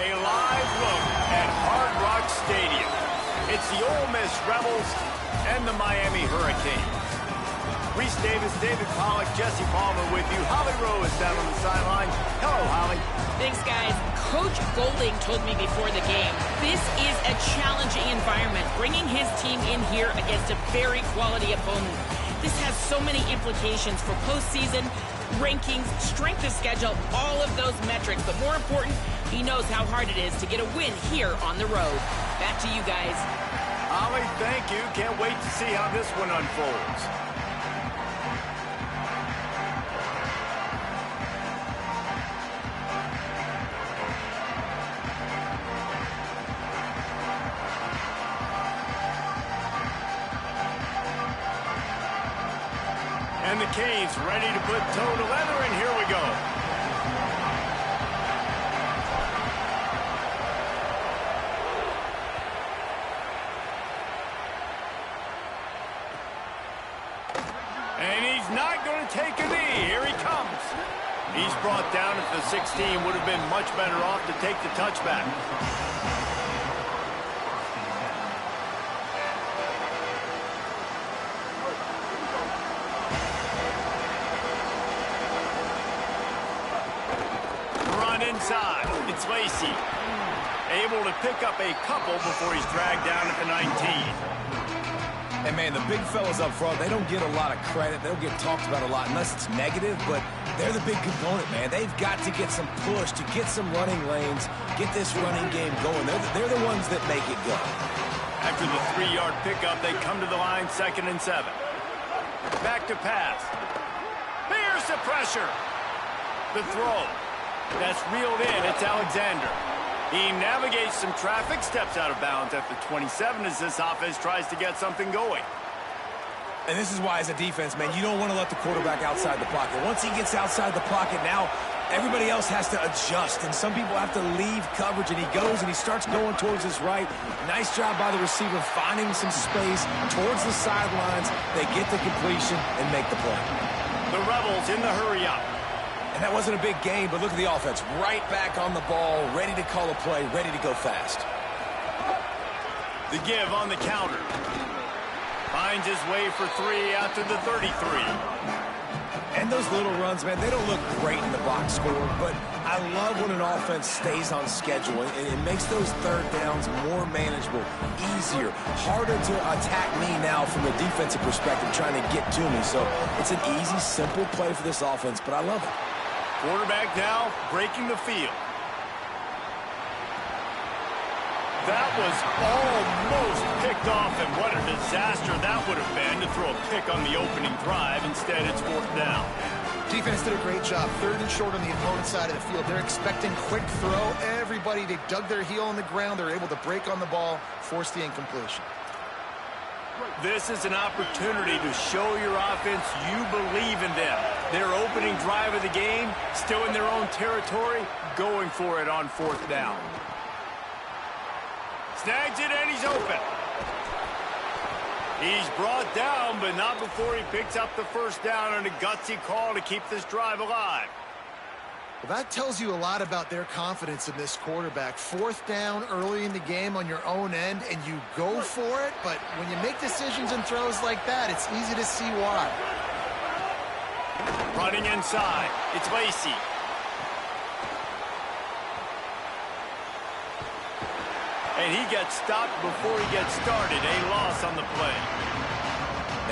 A live look at Hard Rock Stadium. It's the Ole Miss Rebels and the Miami Hurricanes. Reese Davis, David Pollack, Jesse Palmer with you. Holly Rowe is down on the sideline. Hello, Holly. Thanks, guys. Coach Golding told me before the game, this is a challenging environment, bringing his team in here against a very quality opponent. This has so many implications for postseason, rankings, strength of schedule, all of those metrics. But more important, he knows how hard it is to get a win here on the road. Back to you guys. Holly, thank you. Can't wait to see how this one unfolds. And the Canes ready to put toe to leather, and here we go. And he's not going to take a knee. Here he comes. He's brought down at the 16. Would have been much better off to take the touchback. Inside, it's Lacey. Able to pick up a couple before he's dragged down at the 19. And, man, the big fellas up front, they don't get a lot of credit. They don't get talked about a lot unless it's negative, but they're the big component, man. They've got to get some push, to get some running lanes, get this running game going. They're the ones that make it go. After the 3-yard pickup, they come to the line, 2nd and 7. Back to pass. Here's the pressure. The throw. That's reeled in. It's Alexander. He navigates some traffic, steps out of bounds at the 27 as this offense tries to get something going. And this is why, as a defense, man, you don't want to let the quarterback outside the pocket. Once he gets outside the pocket, now everybody else has to adjust, and some people have to leave coverage, and he goes and he starts going towards his right. Nice job by the receiver finding some space towards the sidelines. They get the completion and make the play. The Rebels in the hurry-up. And that wasn't a big game, but look at the offense. Right back on the ball, ready to call a play, ready to go fast. The give on the counter. Finds his way for 3 out to the 33. And those little runs, man, they don't look great in the box score, but I love when an offense stays on schedule, and it makes those third downs more manageable, easier, harder to attack me now from the defensive perspective, trying to get to me. So it's an easy, simple play for this offense, but I love it. Quarterback now breaking the field. That was almost picked off, and what a disaster that would have been to throw a pick on the opening drive. Instead, it's 4th down. Defense did a great job. 3rd and short on the opponent's side of the field. They're expecting quick throw. Everybody, they dug their heel on the ground. They're able to break on the ball, force the incompletion. This is an opportunity to show your offense you believe in them. Their opening drive of the game, still in their own territory, going for it on 4th down. Snags it, and he's open. He's brought down, but not before he picks up the 1st down on a gutsy call to keep this drive alive. Well, that tells you a lot about their confidence in this quarterback. 4th down early in the game on your own end, and you go for it. But when you make decisions and throws like that, it's easy to see why. Running inside, it's Lacey. And he gets stopped before he gets started. A loss on the play.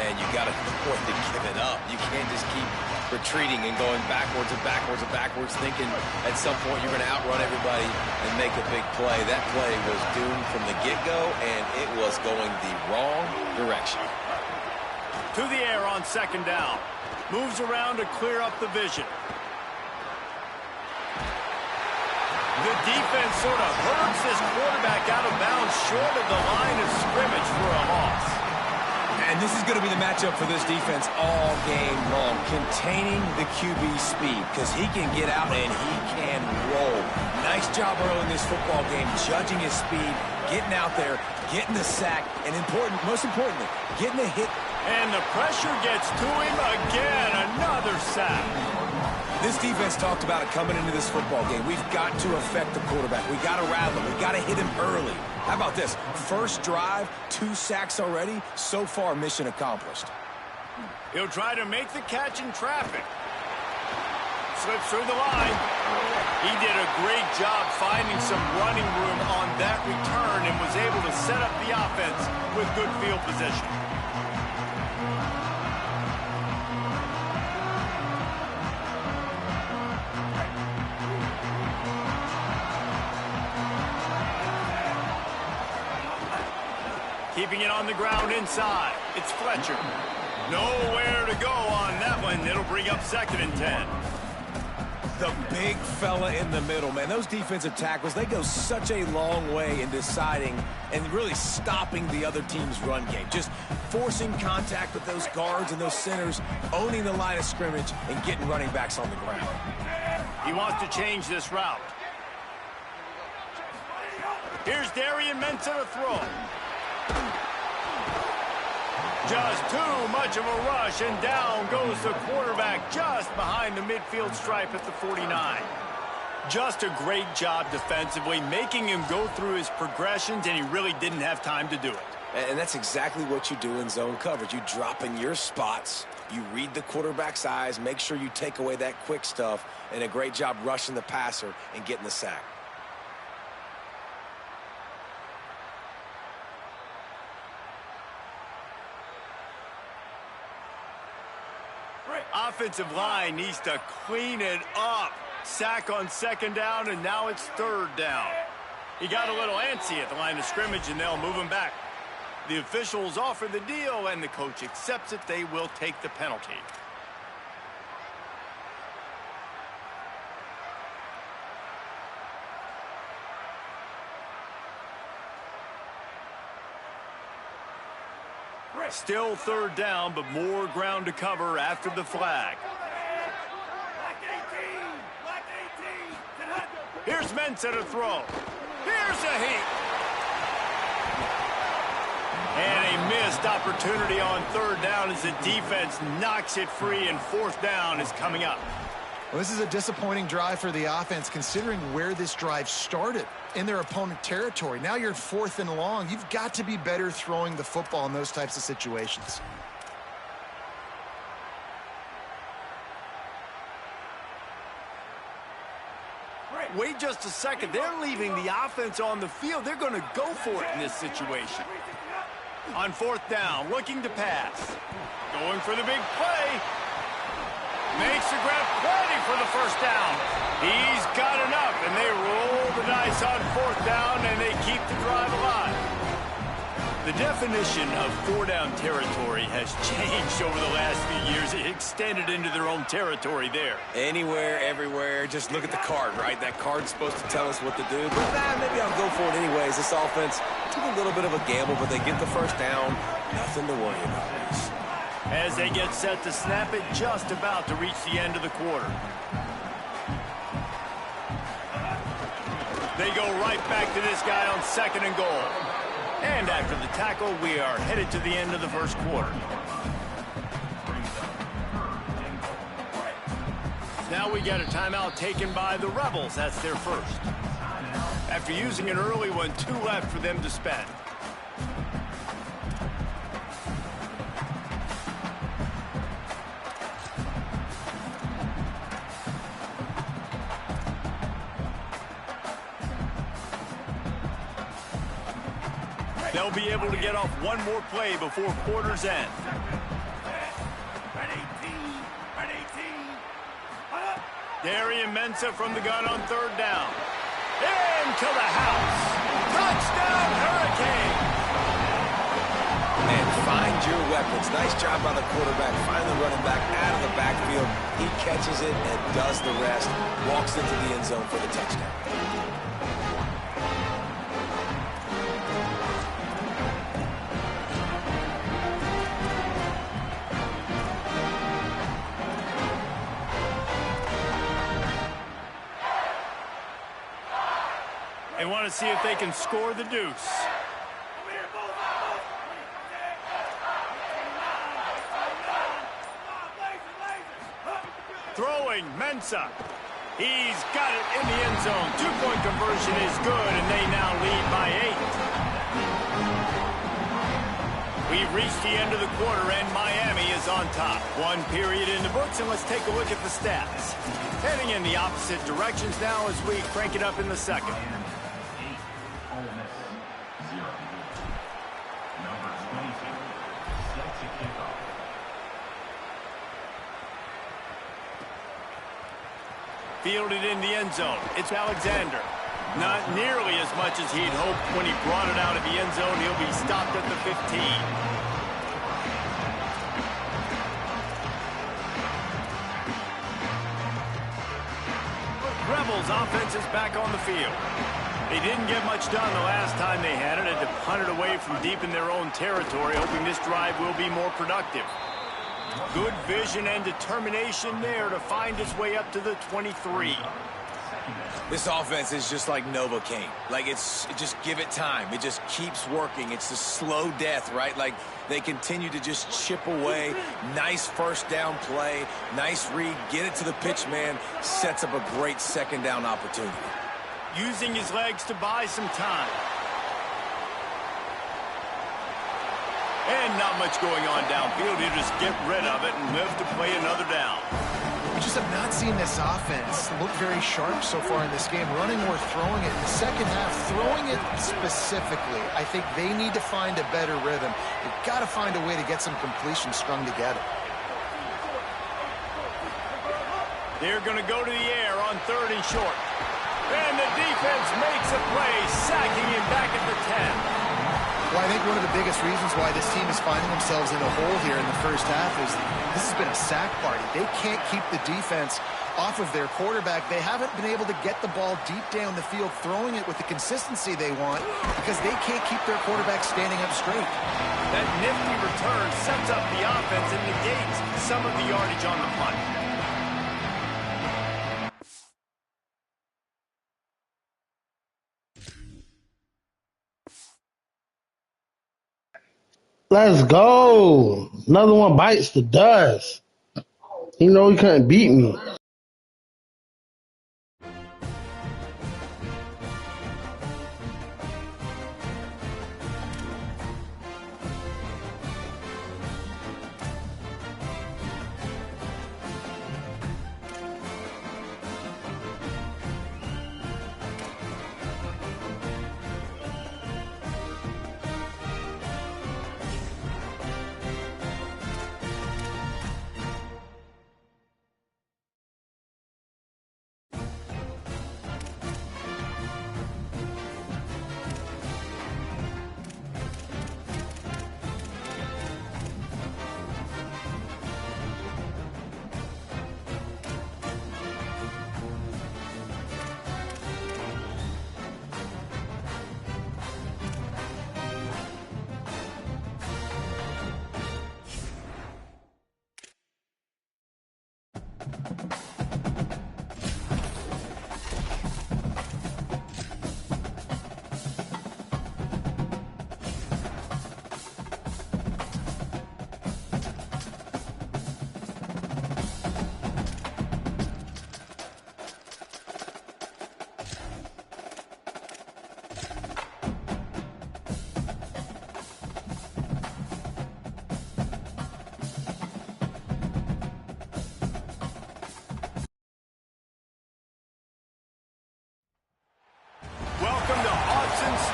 Man, you got to avoid to give it up. You can't just keep retreating and going backwards and backwards and backwards, thinking at some point you're going to outrun everybody and make a big play. That play was doomed from the get-go, and it was going the wrong direction. To the air on 2nd down. Moves around to clear up the vision. The defense sort of hurts this quarterback out of bounds short of the line of scrimmage for a loss. And this is going to be the matchup for this defense all game long, containing the QB speed, because he can get out and he can roll. Nice job early in this football game, judging his speed, getting out there, getting the sack, and most importantly, getting a hit. And the pressure gets to him again, another sack. This defense talked about it coming into this football game. We've got to affect the quarterback. We got to rattle him. We got to hit him early. How about this? First drive, 2 sacks already. So far, mission accomplished. He'll try to make the catch in traffic. Slips through the line. He did a great job finding some running room on that return and was able to set up the offense with good field position. Keeping it on the ground inside. It's Fletcher. Nowhere to go on that one. It'll bring up 2nd and 10. The big fella in the middle, man. Those defensive tackles, they go such a long way in deciding and really stopping the other team's run game. Just forcing contact with those guards and those centers, owning the line of scrimmage, and getting running backs on the ground. He wants to change this route. Here's Darian Ncaa to throw. Just too much of a rush, and down goes the quarterback just behind the midfield stripe at the 49. Just a great job defensively, making him go through his progressions, and he really didn't have time to do it. And that's exactly what you do in zone coverage. You drop in your spots, you read the quarterback's eyes, make sure you take away that quick stuff, and a great job rushing the passer and getting the sack. Offensive line needs to clean it up. Sack on 2nd down, and now it's 3rd down. He got a little antsy at the line of scrimmage, and they'll move him back. The officials offer the deal, and the coach accepts it. They will take the penalty. Still 3rd down, but more ground to cover after the flag. Here's Ncaa to throw. Here's a heat. And a missed opportunity on 3rd down as the defense knocks it free, and 4th down is coming up. Well, this is a disappointing drive for the offense, considering where this drive started, in their opponent territory. Now you're 4th and long. You've got to be better throwing the football in those types of situations. Wait just a second. They're leaving the offense on the field. They're going to go for it in this situation. On 4th down, looking to pass. Going for the big play. Makes the grab, plenty for the 1st down. He's got enough, and they roll the dice on 4th down, and they keep the drive alive. The definition of 4-down territory has changed over the last few years. It extended into their own territory there. Anywhere, everywhere, just look at the card, right? That card's supposed to tell us what to do, but maybe I'll go for it anyways. This offense took a little bit of a gamble, but they get the 1st down. Nothing to worry about. As they get set to snap it, just about to reach the end of the quarter. They go right back to this guy on 2nd and goal. And after the tackle, we are headed to the end of the 1st quarter. Now we get a timeout taken by the Rebels. That's their 1st. After using an early one, 2 left for them to spend. They'll be able to get off one more play before quarter's end. Darian Ncaa from the gun on 3rd down. Into the house. Touchdown, Hurricane. Man, find your weapons. Nice job by the quarterback. Finally running back out of the backfield. He catches it and does the rest. Walks into the end zone for the touchdown. They want to see if they can score the deuce. Throwing, Ncaa. He's got it in the end zone. Two-point conversion is good, and they now lead by 8. We've reached the end of the quarter, and Miami is on top. One period in the books, and let's take a look at the stats. Heading in the opposite directions now as we crank it up in the second. Fielded in the end zone. It's Alexander. Not nearly as much as he'd hoped when he brought it out of the end zone. He'll be stopped at the 15. Rebels offense is back on the field. They didn't get much done the last time they had it. Had to punt it away from deep in their own territory, hoping this drive will be more productive. Good vision and determination there to find his way up to the 23. This offense is just like Novocaine. Like, just give it time. It just keeps working. It's the slow death, right? Like, they continue to just chip away. Nice first down play. Nice read. Get it to the pitch man. Sets up a great second down opportunity. Using his legs to buy some time. And not much going on downfield. He'll just get rid of it and live to play another down. We just have not seen this offense look very sharp so far in this game, running or throwing it. In the second half, throwing it specifically, I think they need to find a better rhythm. They've got to find a way to get some completion strung together. They're going to go to the air on 3rd and short. And the defense makes a play, sacking him back at the 10. Well, I think one of the biggest reasons why this team is finding themselves in a hole here in the first half is this has been a sack party. They can't keep the defense off of their quarterback. They haven't been able to get the ball deep down the field, throwing it with the consistency they want because they can't keep their quarterback standing up straight. That nifty return sets up the offense and negates some of the yardage on the punt. Let's go. Another one bites the dust. You know he couldn't beat me.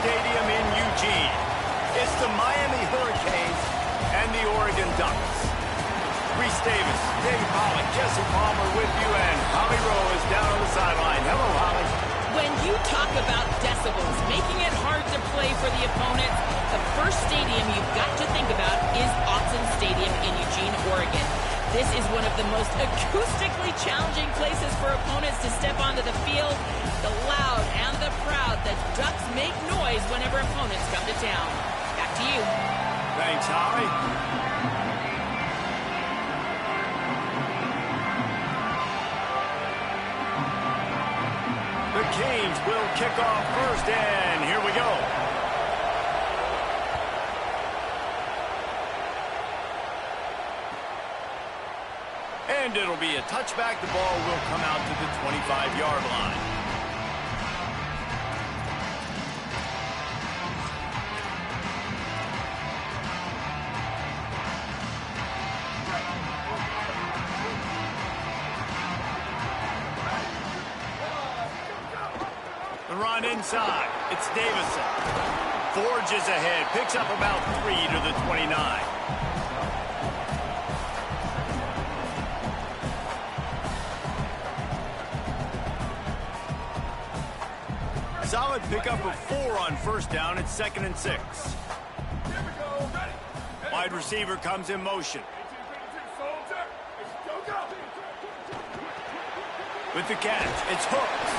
Stadium in Eugene. It's the Miami Hurricanes and the Oregon Ducks. Reese Davis, Dave Pollock, Jesse Palmer with you, and Holly Rowe is down on the sideline. Hello, Holly. When you talk about decibels, making it hard to play for the opponents, the first stadium you've got to think about is Autzen Stadium in Eugene, Oregon. This is one of the most acoustically challenging places for opponents to step onto the field. The loud and the proud, the Ducks make noise whenever opponents come to town. Back to you. Thanks, Holly. The Canes will kick off first, and here we go. And And it'll be a touchback. The ball will come out to the 25-yard line. The run inside. It's Davison. Forges ahead. Picks up about 3 to the 29. Solid pickup of 4 on first down. It's 2nd and 6. Wide receiver comes in motion. With the catch, it's Hooks.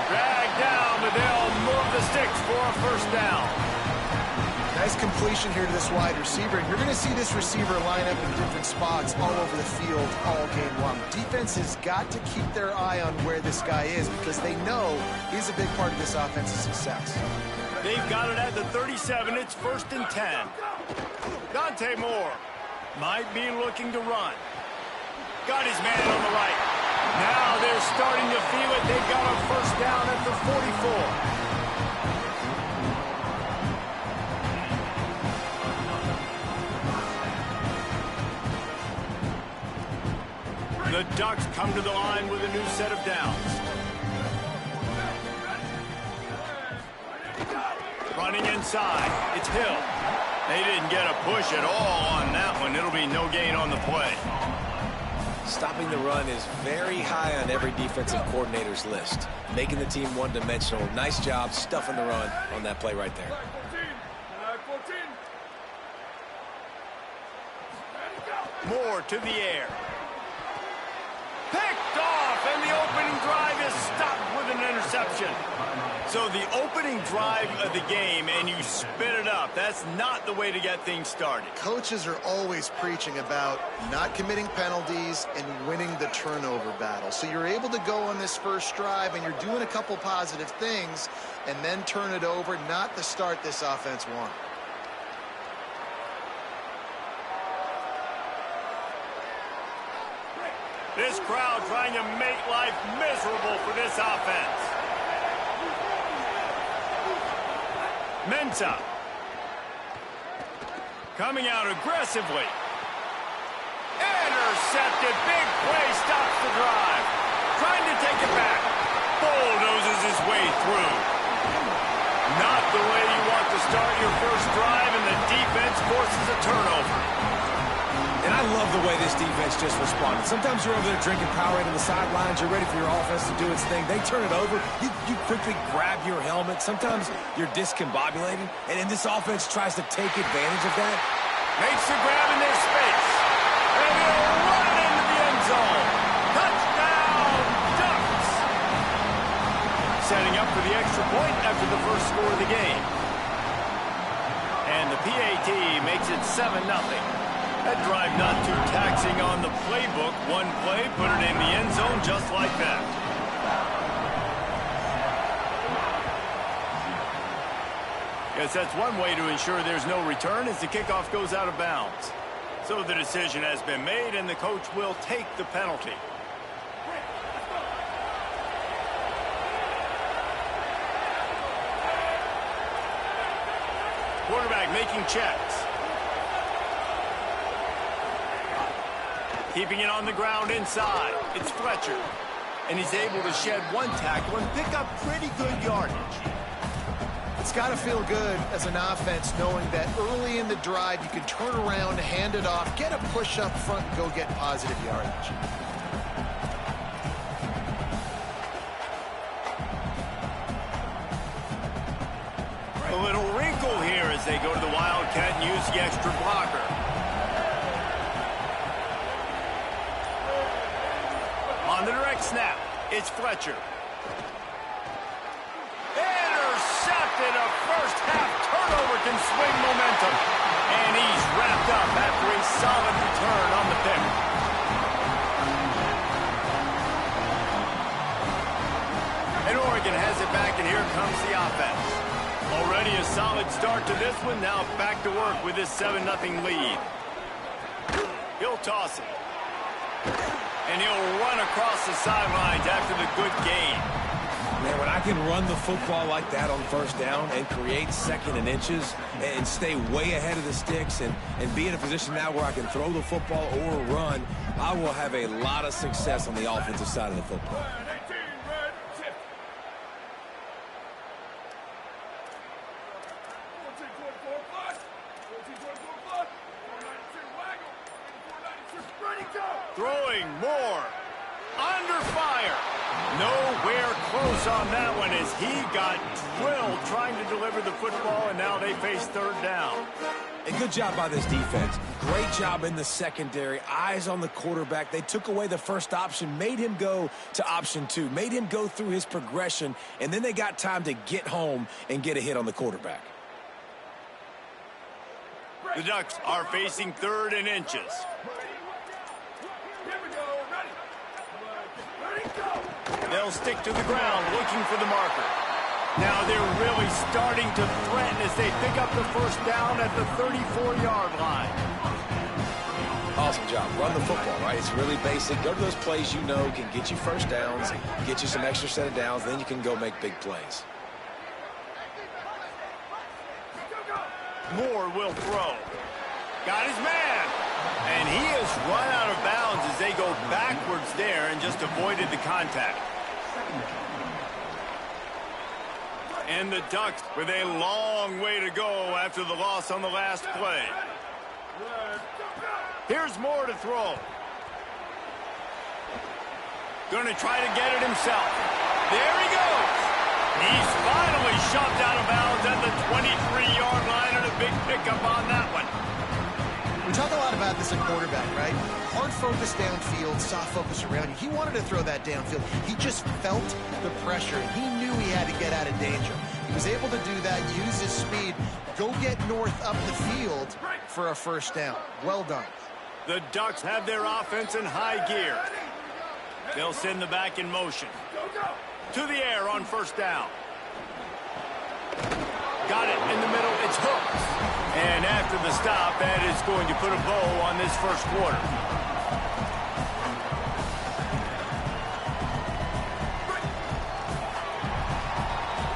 Dragged down, but they'll move the sticks for a first down. Nice completion here to this wide receiver. And you're going to see this receiver line up in different spots all over the field all game long. Defense has got to keep their eye on where this guy is because they know he's a big part of this offense's success. They've got it at the 37. It's 1st and 10. Dante Moore might be looking to run. Got his man on the right. Now they're starting to feel it. They've got a first down at the 44. The Ducks come to the line with a new set of downs. Running inside. It's Hill. They didn't get a push at all on that one. It'll be no gain on the play. Stopping the run is very high on every defensive coordinator's list. Making the team one-dimensional. Nice job stuffing the run on that play right there. Moore to the air. Picked off, and the opening drive is stopped with an interception. So the opening drive of the game, and you spit it up. That's not the way to get things started. Coaches are always preaching about not committing penalties and winning the turnover battle. So you're able to go on this first drive, and you're doing a couple positive things, and then turn it over, not the start this offense wanted. This crowd trying to make life miserable for this offense. Ncaa coming out aggressively. Intercepted. Big play stops the drive. Trying to take it back. Bulldozes his way through. Not the way you want to start your first drive, and the defense forces a turnover. And I love the way this defense just responded. Sometimes you're over there drinking Powerade on the sidelines. You're ready for your offense to do its thing. They turn it over. You quickly grab your helmet. Sometimes you're discombobulated. And this offense tries to take advantage of that. Makes the grab in their space. And they'll run it into the end zone. Touchdown, Ducks! Setting up for the extra point after the first score of the game. And the PAT makes it 7-0. That drive not too taxing on the playbook. One play, put it in the end zone just like that. Guess that's one way to ensure there's no return as the kickoff goes out of bounds. So the decision has been made, and the coach will take the penalty. Quarterback making checks. Keeping it on the ground inside. It's Fletcher. And he's able to shed one tackle and pick up pretty good yardage. It's got to feel good as an offense knowing that early in the drive you can turn around, hand it off, get a push up front, and go get positive yardage. A little wrinkle here as they go to the Wildcat and use the extra blocker. On the direct snap, it's Fletcher. Intercepted. A first-half turnover can swing momentum. And he's wrapped up after a solid return on the pick. And Oregon has it back, and here comes the offense. Already a solid start to this one. Now back to work with this 7-0 lead. He'll toss it. And he'll run across the sidelines after the good gain. Man, when I can run the football like that on first down and create 2nd and inches and stay way ahead of the sticks and be in a position now where I can throw the football or run, I will have a lot of success on the offensive side of the football. Throwing more. Under fire. Nowhere close on that one as he got drilled trying to deliver the football, and now they face 3rd down. A good job by this defense. Great job in the secondary. Eyes on the quarterback. They took away the first option, made him go to option 2, made him go through his progression, and then they got time to get home and get a hit on the quarterback. The Ducks are facing 3rd and inches. They'll stick to the ground looking for the marker. Now they're really starting to threaten as they pick up the first down at the 34-yard line. Awesome job. Run the football, right? It's really basic. Go to those plays you know can get you first downs, get you some extra set of downs, then you can go make big plays. Moore will throw. Got his man. And he has run out of bounds as they go backwards there and just avoided the contact. And the Ducks with a long way to go after the loss on the last play. Here's Moore to throw. Going to try to get it himself. There he goes. He's finally shoved out of bounds at the 23-yard line, and a big pickup on that one. We talk a lot about this at quarterback, right? Hard focus downfield, soft focus around you. He wanted to throw that downfield. He just felt the pressure, and he knew he had to get out of danger. He was able to do that, use his speed, go get north up the field for a first down. Well done. The Ducks have their offense in high gear. They'll send the back in motion. To the air on first down. Got it in the middle. It's hooked. And after the stop, that is going to put a bow on this first quarter.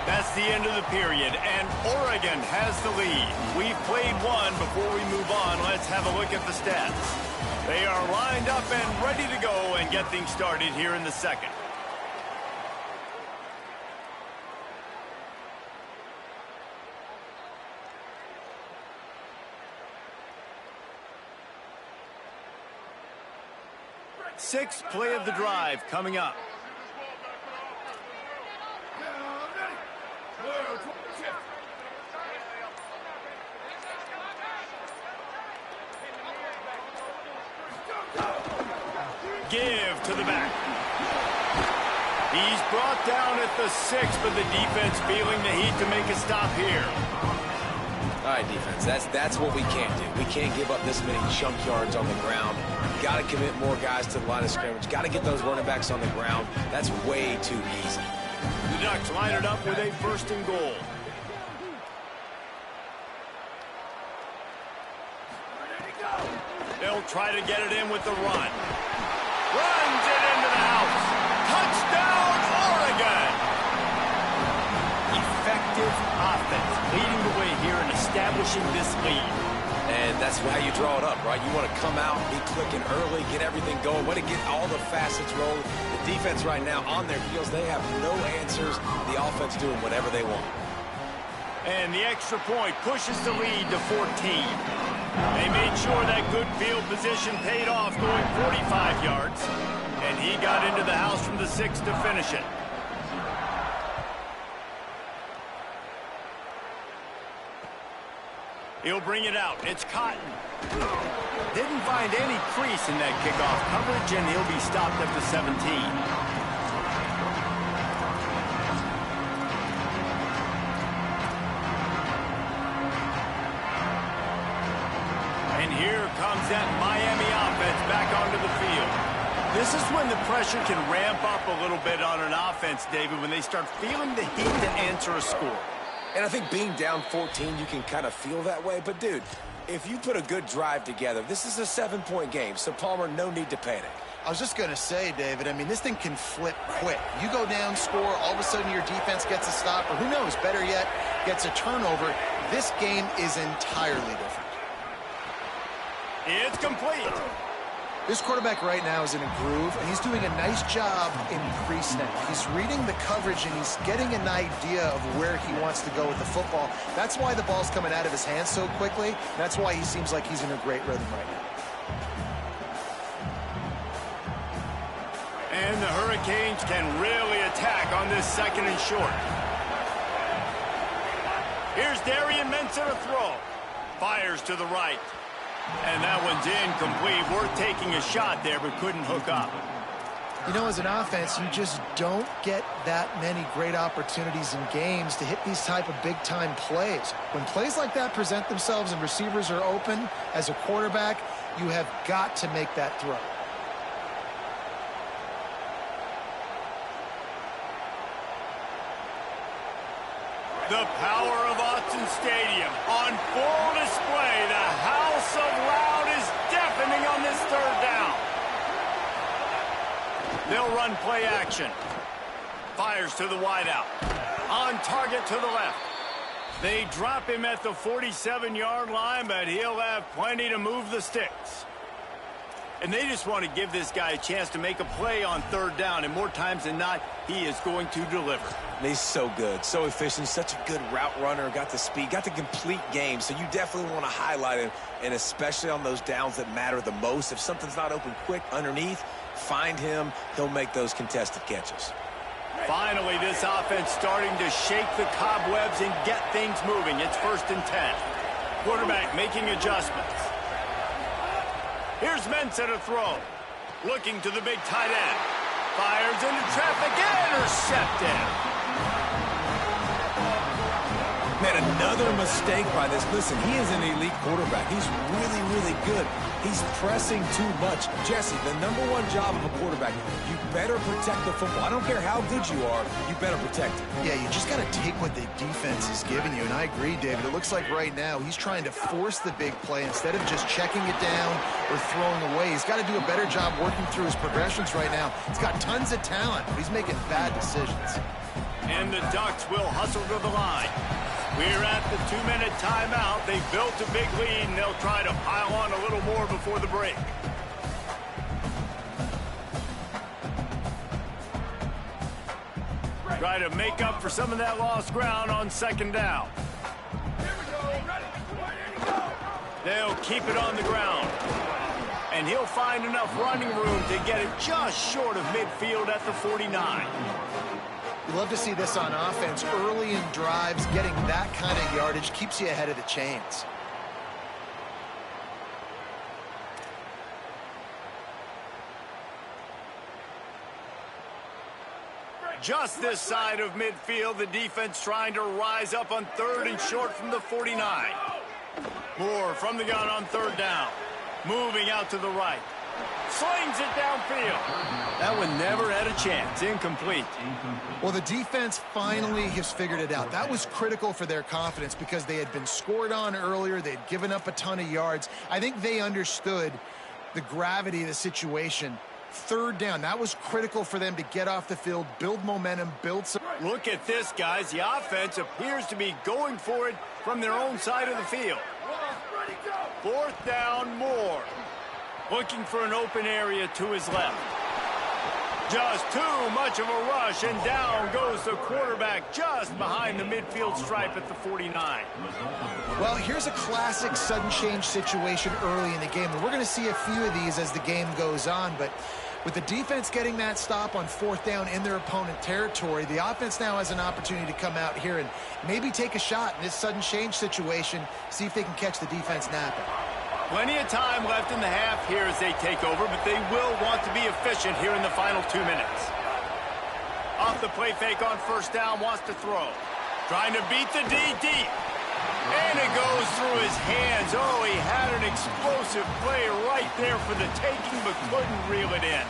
That's the end of the period, and Oregon has the lead. We've played one. Before we move on, let's have a look at the stats. They are lined up and ready to go and get things started here in the second. Sixth play of the drive coming up. Give to the back. He's brought down at the 6, but the defense feeling the heat to make a stop here. All right, defense, that's what we can't do. We can't give up this many chunk yards on the ground. Got to commit more guys to the line of scrimmage. Got to get those running backs on the ground. That's way too easy. The Ducks line it up with a 1st and goal. They'll try to get it in with the run. Runs it into the house. Touchdown, Oregon! Effective offense leading the way here and establishing this lead. And that's how you draw it up, right? You want to come out, be clicking early, get everything going, want to get all the facets rolling. The defense right now on their heels, they have no answers. The offense doing whatever they want. And the extra point pushes the lead to 14. They made sure that good field position paid off, going 45 yards. And he got into the house from the 6 to finish it. He'll bring it out. It's Cotton. Didn't find any crease in that kickoff coverage, and he'll be stopped at the 17. Here comes that Miami offense back onto the field. This is when the pressure can ramp up a little bit on an offense, David, when they start feeling the heat to answer a score. And I think being down 14, you can kind of feel that way. But, dude, if you put a good drive together, this is a 7-point game. So, Palmer, no need to panic. I was just going to say, David, I mean, this thing can flip quick. You go down, score, all of a sudden your defense gets a stop, or who knows, better yet, gets a turnover. This game is entirely different. It's complete. This quarterback right now is in a groove, and he's doing a nice job in pre-snap. He's reading the coverage, and he's getting an idea of where he wants to go with the football. That's why the ball's coming out of his hands so quickly. That's why he seems like he's in a great rhythm right now. And the Hurricanes can really attack on this second and short. Here's Darian Mensah to throw. Fires to the right. And that one's incomplete. Worth taking a shot there, but couldn't hook up. You know, as an offense, you just don't get that many great opportunities in games to hit these type of big-time plays. When plays like that present themselves and receivers are open, as a quarterback, you have got to make that throw. The power of Autzen Stadium on full display. The house of loud is deafening on this third down. They'll run play action. Fires to the wideout. On target to the left. They drop him at the 47-yard line, but he'll have plenty to move the sticks. And they just want to give this guy a chance to make a play on third down, and more times than not, he is going to deliver. And he's so good, so efficient, such a good route runner, got the speed, got the complete game, so you definitely want to highlight him, and especially on those downs that matter the most. If something's not open quick underneath, find him, he'll make those contested catches. Finally, this offense starting to shake the cobwebs and get things moving. It's 1st and 10. Quarterback making adjustments. Here's Mensah to throw. Looking to the big tight end. Fires into traffic. Intercepted. Man, another mistake by this. Listen, he is an elite quarterback. He's really, really good. He's pressing too much. Jesse, the #1 job of a quarterback, you better protect the football. I don't care how good you are, you better protect it. Yeah, you just got to take what the defense is giving you, and I agree, David. It looks like right now he's trying to force the big play instead of just checking it down or throwing away. He's got to do a better job working through his progressions right now. He's got tons of talent, but he's making bad decisions. And the Ducks will hustle to the line. We're at the 2-minute timeout. They built a big lead, and they'll try to pile on a little more before the break. Try to make up for some of that lost ground on 2nd down. They'll keep it on the ground. And he'll find enough running room to get it just short of midfield at the 49. You love to see this on offense. Early in drives, getting that kind of yardage keeps you ahead of the chains. Just this side of midfield, the defense trying to rise up on 3rd and short from the 49. Moore from the gun on 3rd down. Moving out to the right. Slings it downfield. That one never had a chance. Incomplete. Well, the defense finally has figured it out. That was critical for their confidence because they had been scored on earlier. They had given up a ton of yards. I think they understood the gravity of the situation. 3rd down, that was critical for them to get off the field, build momentum, build some... Look at this, guys. The offense appears to be going for it from their own side of the field. 4th down, Moore. Looking for an open area to his left. Just too much of a rush, and down goes the quarterback just behind the midfield stripe at the 49. Well, here's a classic sudden change situation early in the game, and we're going to see a few of these as the game goes on, but with the defense getting that stop on 4th down in their opponent territory, the offense now has an opportunity to come out here and maybe take a shot in this sudden change situation, see if they can catch the defense napping. Plenty of time left in the half here as they take over, but they will want to be efficient here in the final 2 minutes. Off the play fake on 1st down, wants to throw. Trying to beat the D deep. And it goes through his hands. Oh, he had an explosive play right there for the taking, but couldn't reel it in.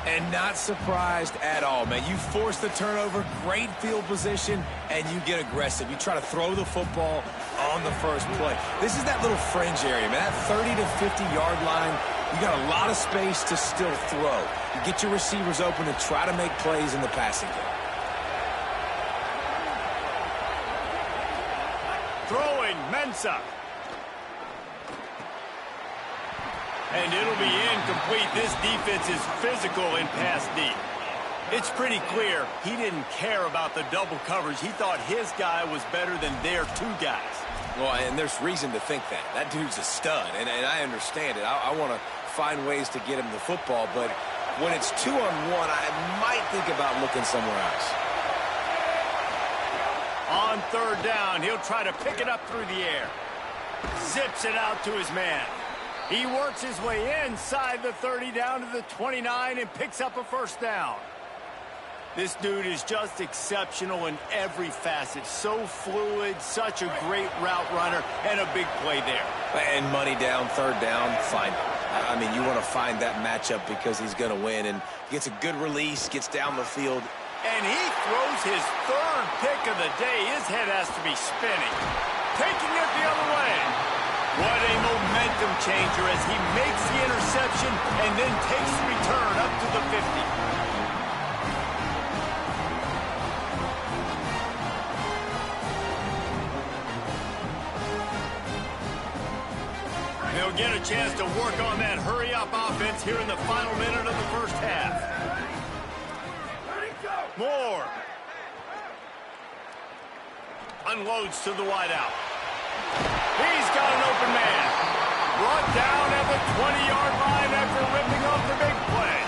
And not surprised at all, man. You force the turnover, great field position, and you get aggressive. You try to throw the football on the first play. This is that little fringe area, man. That 30 to 50-yard line, You got a lot of space to still throw. You get your receivers open and try to make plays in the passing game. Throwing, Ncaa. And it'll be incomplete. This defense is physical in pass deep. It's pretty clear he didn't care about the double coverage. He thought his guy was better than their two guys. Well, and there's reason to think that. That dude's a stud, and I understand it. I want to find ways to get him the football, but when it's 2-on-1, I might think about looking somewhere else. On third down, he'll try to pick it up through the air. Zips it out to his man. He works his way inside the 30 down to the 29 and picks up a first down. This dude is just exceptional in every facet. So fluid, such a great route runner, and a big play there. And money down, third down, find him. I mean, you want to find that matchup because he's going to win, and gets a good release, gets down the field. And he throws his third pick of the day. His head has to be spinning. Taking it the other way. What a momentum changer as he makes the interception and then takes the return up to the 50. They'll get a chance to work on that hurry-up offense here in the final minute of the first half. Moore. Unloads to the wideout. He's got an open man. Brought down at the 20-yard line after ripping off the big play.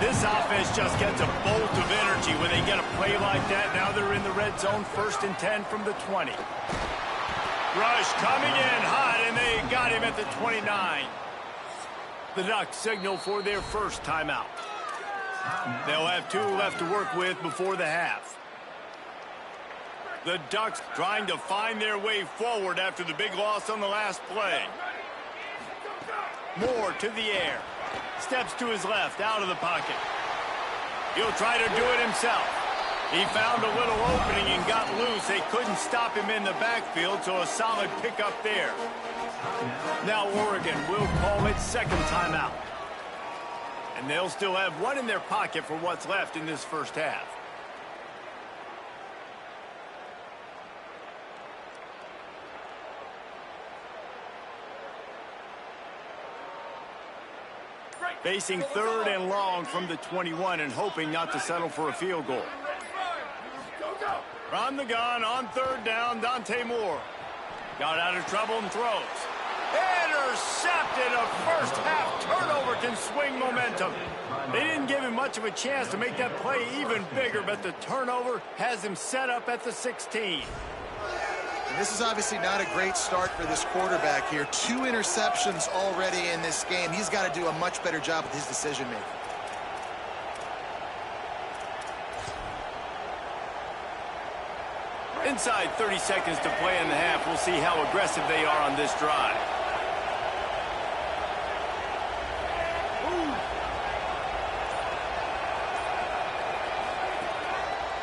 This offense just gets a bolt of energy when they get a play like that. Now they're in the red zone, 1st and 10 from the 20. Rush coming in hot, and they got him at the 29. The Ducks signal for their first timeout. They'll have 2 left to work with before the half. The Ducks trying to find their way forward after the big loss on the last play. Moore to the air. Steps to his left, out of the pocket. He'll try to do it himself. He found a little opening and got loose. They couldn't stop him in the backfield, so a solid pickup there. Now Oregon will call its second timeout. And they'll still have 1 in their pocket for what's left in this first half. Facing 3rd and long from the 21 and hoping not to settle for a field goal. From the gun on 3rd down, Dante Moore. Got out of trouble and throws. Intercepted. A first half turnover can swing momentum. They didn't give him much of a chance to make that play even bigger, but the turnover has him set up at the 16. And this is obviously not a great start for this quarterback here. 2 interceptions already in this game. He's got to do a much better job with his decision-making. Inside 30 seconds to play in the half. We'll see how aggressive they are on this drive.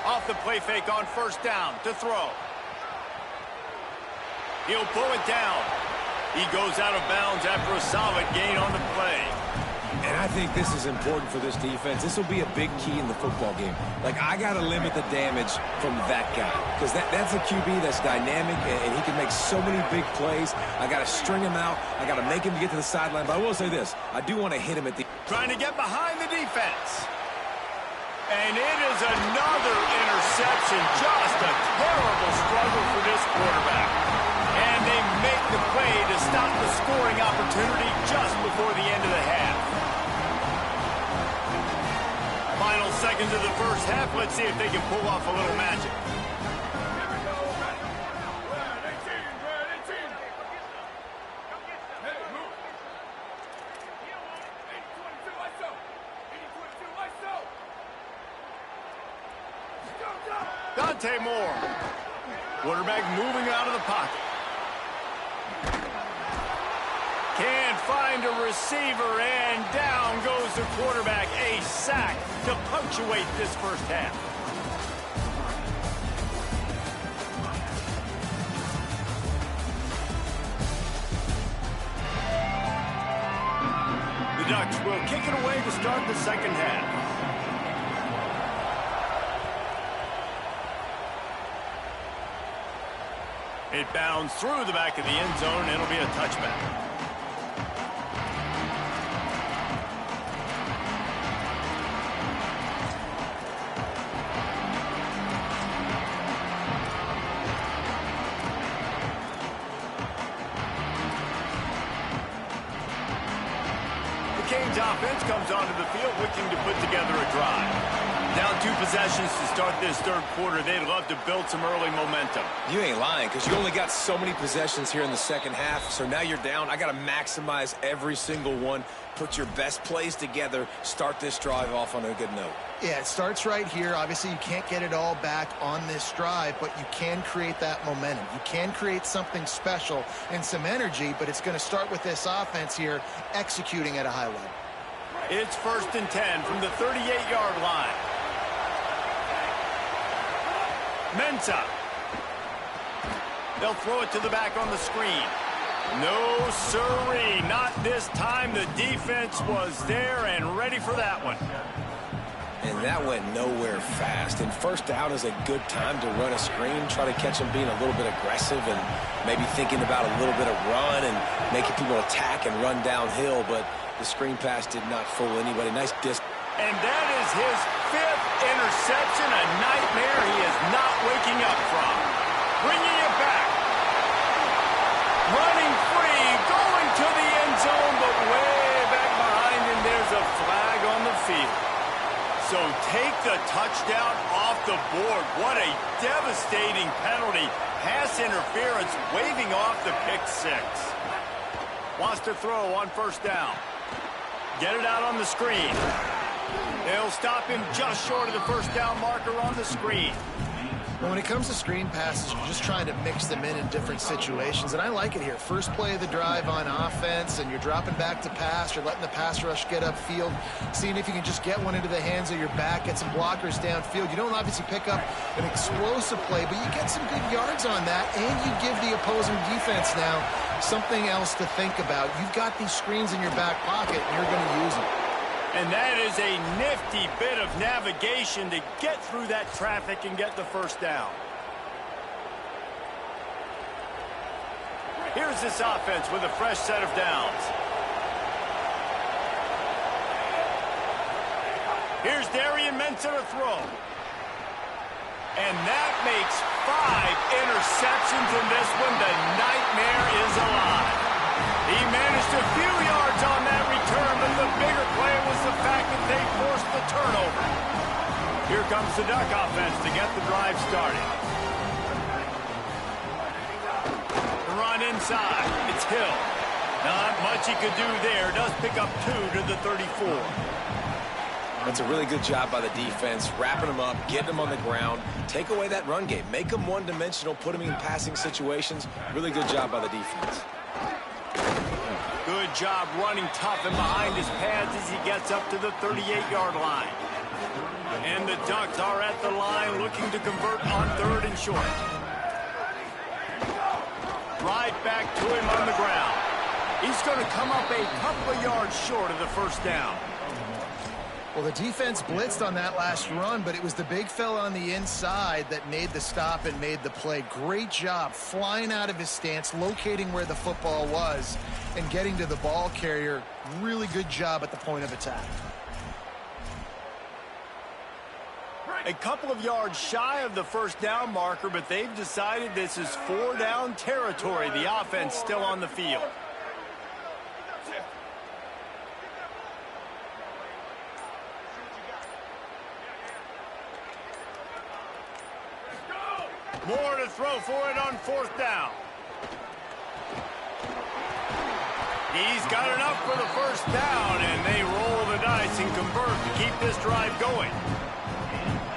Off the play fake on 1st down to throw. He'll pull it down. He goes out of bounds after a solid gain on the play. And I think this is important for this defense. This will be a big key in the football game. Like, I got to limit the damage from that guy. Because that's a QB that's dynamic, and he can make so many big plays. I got to string him out. I got to make him get to the sideline. But I will say this. I do want to hit him at the... Trying to get behind the defense. And it is another interception. Just a terrible struggle for this quarterback. And they make the play to stop the scoring opportunity just before the end of the half. Final seconds of the first half. Let's see if they can pull off a little magic. Dante Moore. Quarterback moving out of the pocket. Can't find a receiver, and down goes the quarterback. A sack to punctuate this first half. The Ducks will kick it away to start the second half. It bounds through the back of the end zone, and it'll be a touchback. Canes offense comes onto the field looking to put together a drive. Down 2 possessions to start this third quarter. They'd love to build some early momentum. You ain't lying, because you only got so many possessions here in the second half, so now you're down. I got to maximize every single one, put your best plays together, start this drive off on a good note. Yeah, it starts right here. Obviously, you can't get it all back on this drive, but you can create that momentum. You can create something special and some energy, but it's going to start with this offense here executing at a high level. It's 1st and 10 from the 38-yard line. Ncaa. They'll throw it to the back on the screen. No siree, not this time. The defense was there and ready for that one. And that went nowhere fast. And 1st down is a good time to run a screen, try to catch them being a little bit aggressive and maybe thinking about a little bit of run and making people attack and run downhill. But the screen pass did not fool anybody. Nice distance. And that is his 5th interception, a nightmare he is not waking up from. Bringing it back. Running free, going to the end zone, but way back behind him, there's a flag on the field. So take the touchdown off the board. What a devastating penalty. Pass interference, waving off the pick 6. Wants to throw on 1st down. Get it out on the screen. They'll stop him just short of the 1st down marker on the screen. Well, when it comes to screen passes, you're just trying to mix them in different situations, and I like it here. First play of the drive on offense, and you're dropping back to pass. You're letting the pass rush get upfield, seeing if you can just get one into the hands of your back, get some blockers downfield. You don't obviously pick up an explosive play, but you get some good yards on that, and you give the opposing defense now something else to think about. You've got these screens in your back pocket, and you're going to use them. And that is a nifty bit of navigation to get through that traffic and get the 1st down. Here's this offense with a fresh set of downs. Here's Darian Ncaa to throw. And that makes 5 interceptions in this one. The nightmare is alive. He managed a few yards on that return, but the bigger play was the fact that they forced the turnover. Here comes the Duck offense to get the drive started. The run inside. It's Hill. Not much he could do there. Does pick up 2 to the 34. That's a really good job by the defense, wrapping them up, getting them on the ground, take away that run game, make them one-dimensional, put them in passing situations. Really good job by the defense. Good job running tough and behind his pads as he gets up to the 38-yard line. And the Ducks are at the line looking to convert on 3rd and short. Right back to him on the ground. He's going to come up a couple of yards short of the 1st down. Well, the defense blitzed on that last run, but it was the big fella on the inside that made the stop and made the play. Great job flying out of his stance, locating where the football was, and getting to the ball carrier. Really good job at the point of attack. A couple of yards shy of the 1st down marker, but they've decided this is 4-down territory. The offense still on the field. More to throw for it on 4th down. He's got enough for the 1st down, and they roll the dice and convert to keep this drive going.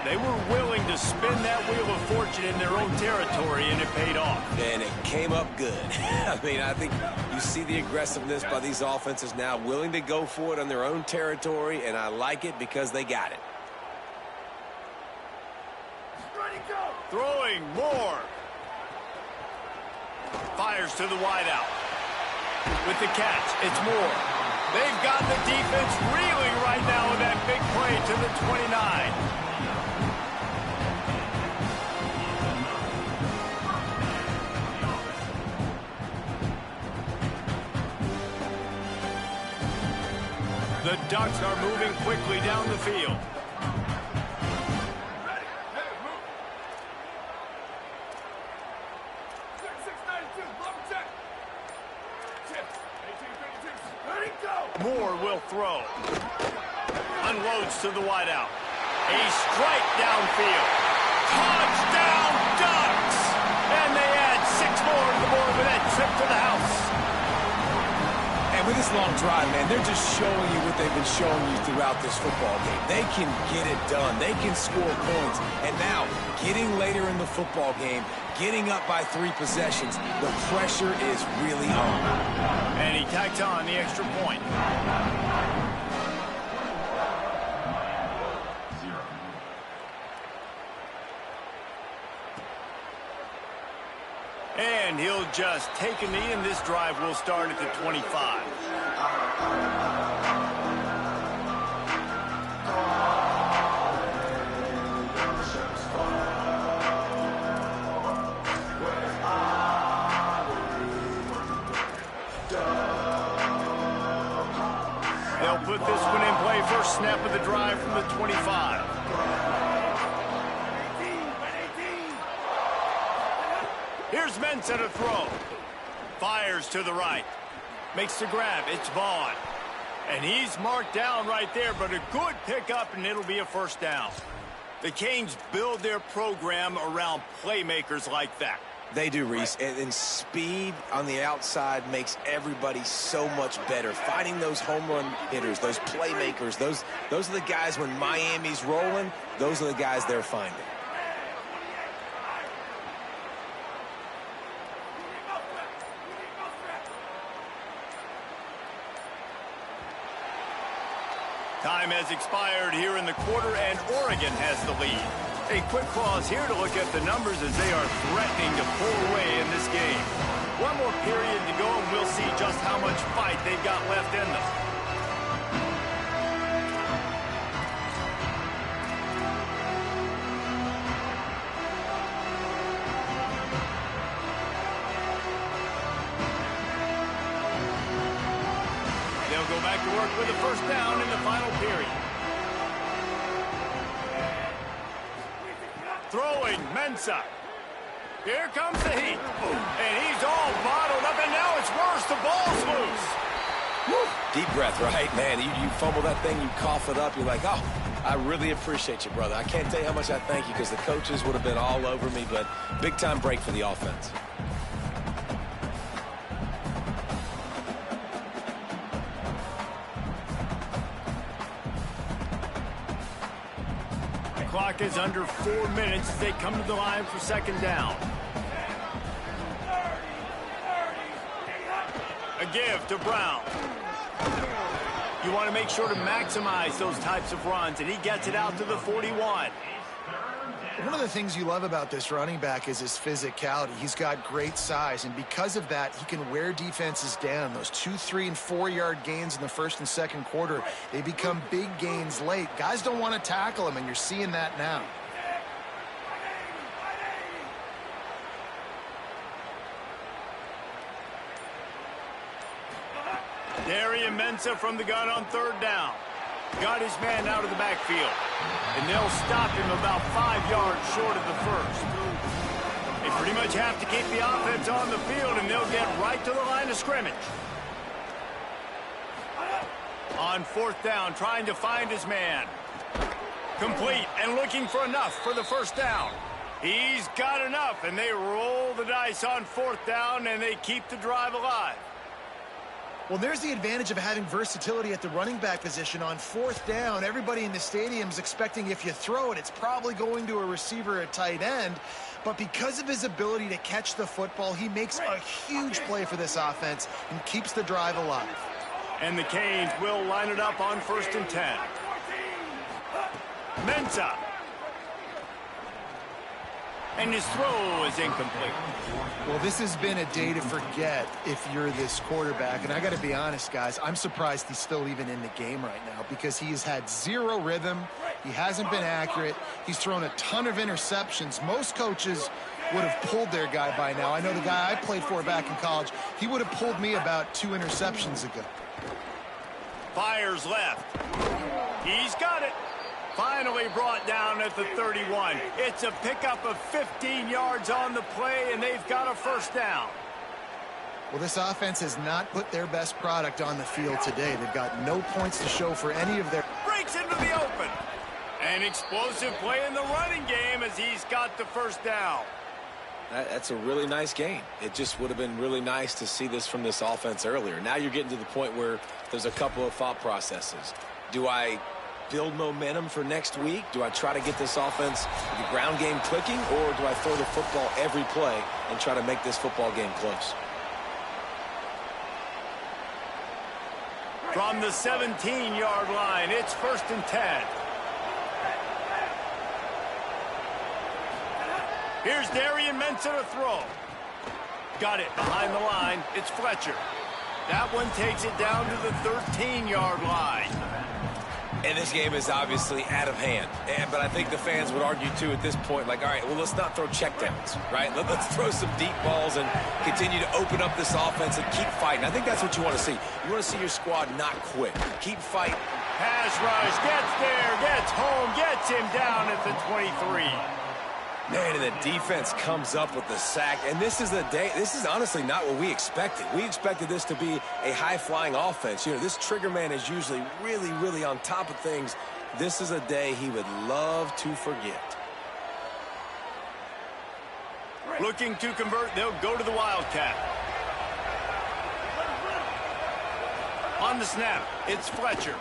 They were willing to spin that wheel of fortune in their own territory, and it paid off. And it came up good. I mean, I think you see the aggressiveness by these offenses now, willing to go for it on their own territory, and I like it because they got it. Throwing more. Fires to the wideout. With the catch, it's Moore. They've got the defense reeling right now with that big play to the 29. The Ducks are moving quickly down the field. Moore will throw. Unloads to the wideout. A strike downfield. Touchdown Ducks! And they add 6 more to the board with that trip to the house. And with this long drive, man, they're just showing you what they've been showing you throughout this football game. They can get it done. They can score points. And now, getting later in the football game, getting up by 3 possessions, the pressure is really on. And he tacks on the extra point. And he'll just take a knee, and this drive will start at the 25. They'll put this one in play. First snap of the drive from the 25. Here's Ncaa to throw. Fires to the right. Makes the grab. It's Vaughn. And he's marked down right there, but a good pickup, and it'll be a first down. The Canes build their program around playmakers like that. They do, Reese, and speed on the outside makes everybody so much better. Finding those home run hitters, those playmakers, those are the guys when Miami's rolling, those are the guys they're finding. Time has expired here in the quarter, and Oregon has the lead. A quick pause here to look at the numbers as they are threatening to pull away in this game. One more period to go, and we'll see just how much fight they've got left in them. They'll go back to work with a first down in the final period. Throwing, Ncaa. Here comes the heat. And he's all bottled up, and now it's worse. The ball's loose. Woo. Deep breath, right, man? You fumble that thing, you cough it up, you're like, oh, I really appreciate you, brother. I can't tell you how much I thank you because the coaches would have been all over me, but big-time break for the offense. Clock is under 4 minutes as they come to the line for second down. A give to Brown. You want to make sure to maximize those types of runs, and he gets it out to the 41. One of the things you love about this running back is his physicality. He's got great size, and because of that, he can wear defenses down. Those 2, 3, and 4-yard gains in the first and second quarter, they become big gains late. Guys don't want to tackle him, and you're seeing that now. Ncaa from the gun on third down. Got his man out of the backfield. And they'll stop him about 5 yards short of the first. They pretty much have to keep the offense on the field, and they'll get right to the line of scrimmage. On fourth down, trying to find his man. Complete and looking for enough for the first down. He's got enough, and they roll the dice on fourth down, and they keep the drive alive. Well, there's the advantage of having versatility at the running back position. On fourth down, everybody in the stadium is expecting if you throw it, it's probably going to a receiver at tight end. But because of his ability to catch the football, he makes a huge play for this offense and keeps the drive alive. And the Canes will line it up on 1st and 10. Ncaa. And his throw is incomplete. Well, this has been a day to forget if you're this quarterback. And I got to be honest, guys, I'm surprised he's still even in the game right now because he has had zero rhythm. He hasn't been accurate. He's thrown a ton of interceptions. Most coaches would have pulled their guy by now. I know the guy I played for back in college, he would have pulled me about 2 interceptions ago. Fires left. He's got it. Finally brought down at the 31. It's a pickup of 15 yards on the play, and they've got a first down. Well, this offense has not put their best product on the field today. They've got no points to show for any of their... Breaks into the open. An explosive play in the running game as he's got the first down. That's a really nice game. It just would have been really nice to see this from this offense earlier. Now you're getting to the point where there's a couple of thought processes. Do I build momentum for next week? Do I try to get this offense, the ground game clicking, or do I throw the football every play and try to make this football game close? From the 17-yard line, it's 1st and 10. Here's Darian Mensah to throw. Got it behind the line. It's Fletcher. That one takes it down to the 13-yard line. And this game is obviously out of hand. But I think the fans would argue, too, at this point, like, all right, well, let's not throw checkdowns, right? Let's throw some deep balls and continue to open up this offense and keep fighting. I think that's what you want to see. You want to see your squad not quit. Keep fighting. Pass rush, gets there, gets home, gets him down at the 23. Man, and the defense comes up with the sack. And this is honestly not what we expected. We expected this to be a high-flying offense. You know, this trigger man is usually really, really on top of things. This is a day he would love to forget. Looking to convert, they'll go to the Wildcat. On the snap, it's Fletcher.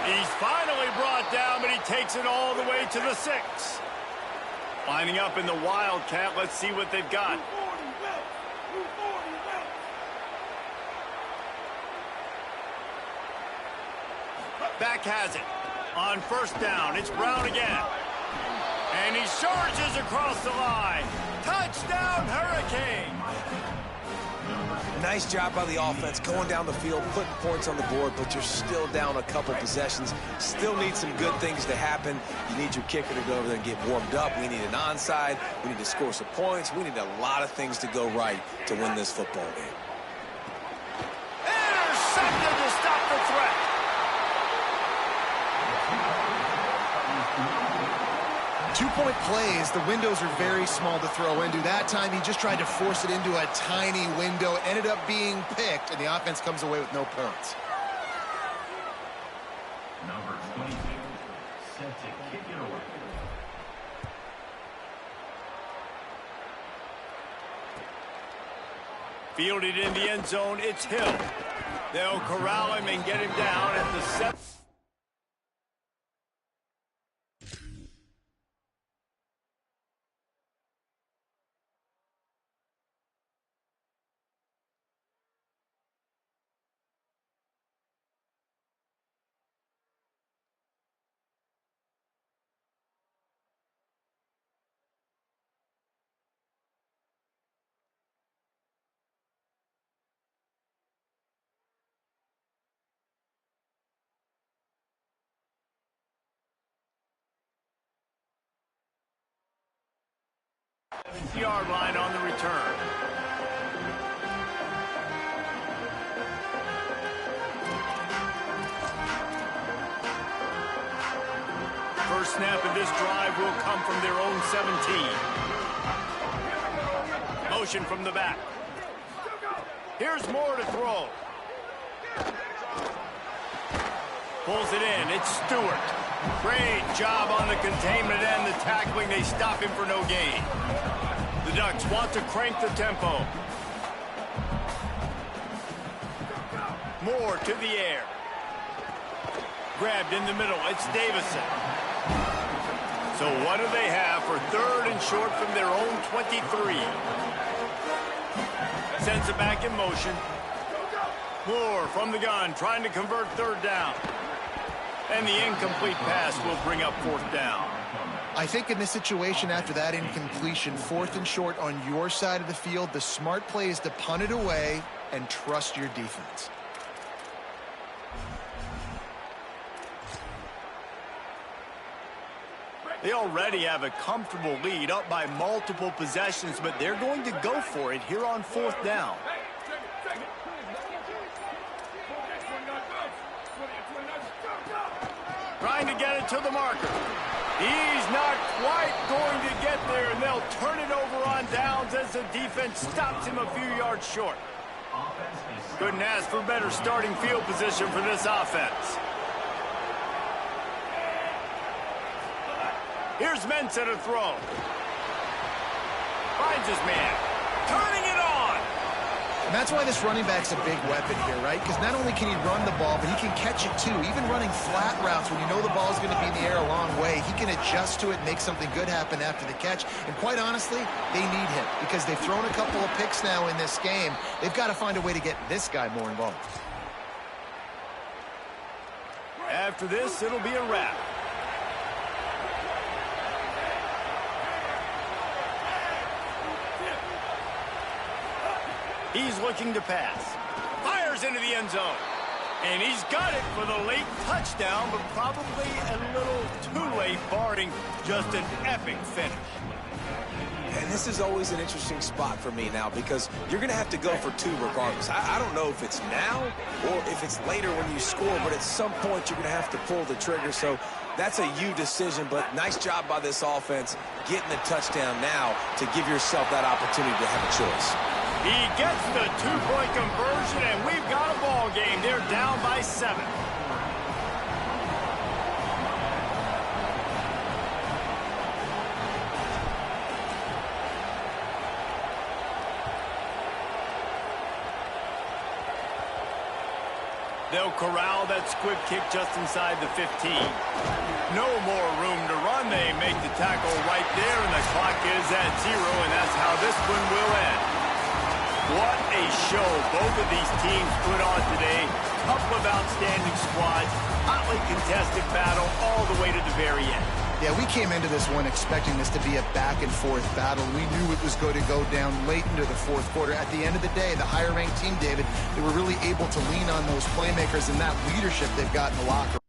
He's finally brought down, but he takes it all the way to the 6. Lining up in the Wildcat, let's see what they've got. Back has it. On 1st down, it's Brown again. And he charges across the line. Touchdown, Hurricane! Nice job by the offense going down the field, putting points on the board, but you're still down a couple possessions. Still need some good things to happen. You need your kicker to go over there and get warmed up. We need an onside. We need to score some points. We need a lot of things to go right to win this football game. Intercepted to stop the threat. Two-point plays, the windows are very small to throw into. That time, he just tried to force it into a tiny window. Ended up being picked, and the offense comes away with no points. Number 22, set to kick it away. Fielded in the end zone, it's Hill. They'll corral him and get him down at the 7. Yard line on the return. First snap of this drive will come from their own 17. Motion from the back. Here's Moore to throw. Pulls it in. It's Stewart. Great job on the containment and the tackling. They stop him for no gain. The Ducks want to crank the tempo. Moore to the air. Grabbed in the middle. It's Davison. So what do they have for 3rd and short from their own 23? Sends it back in motion. Moore from the gun trying to convert 3rd down. And the incomplete pass will bring up 4th down. I think in this situation, after that incompletion, 4th and short on your side of the field, the smart play is to punt it away and trust your defense. They already have a comfortable lead, up by multiple possessions, but they're going to go for it here on 4th down. Trying to get it to the marker. He's not quite going to get there, and they'll turn it over on downs as the defense stops him a few yards short. Couldn't ask for better starting field position for this offense. Here's Ncaa to throw. Finds his man. Turning it on. And that's why this running back's a big weapon here, right? Because not only can he run the ball, but he can catch it too. Even running flat routes when you know the ball's going to be in the air a long way, he can adjust to it, make something good happen after the catch. And quite honestly, they need him because they've thrown a couple of picks now in this game. They've got to find a way to get this guy more involved. After this, it'll be a wrap. He's looking to pass. Fires into the end zone. And he's got it for the late touchdown, but probably a little too late, barring just an epic finish. And this is always an interesting spot for me now because you're going to have to go for 2 regardless. I don't know if it's now or if it's later when you score, but at some point you're going to have to pull the trigger. So that's a you decision, but nice job by this offense getting the touchdown now to give yourself that opportunity to have a choice. He gets the 2-point conversion, and we've got a ball game. They're down by 7. They'll corral that squib kick just inside the 15. No more room to run. They make the tackle right there, and the clock is at 0, and that's how this one will end. What a show both of these teams put on today. Couple of outstanding squads, hotly contested battle all the way to the very end. Yeah, we came into this one expecting this to be a back-and-forth battle. We knew it was going to go down late into the 4th quarter. At the end of the day, the higher-ranked team, David, they were really able to lean on those playmakers and that leadership they've got in the locker room.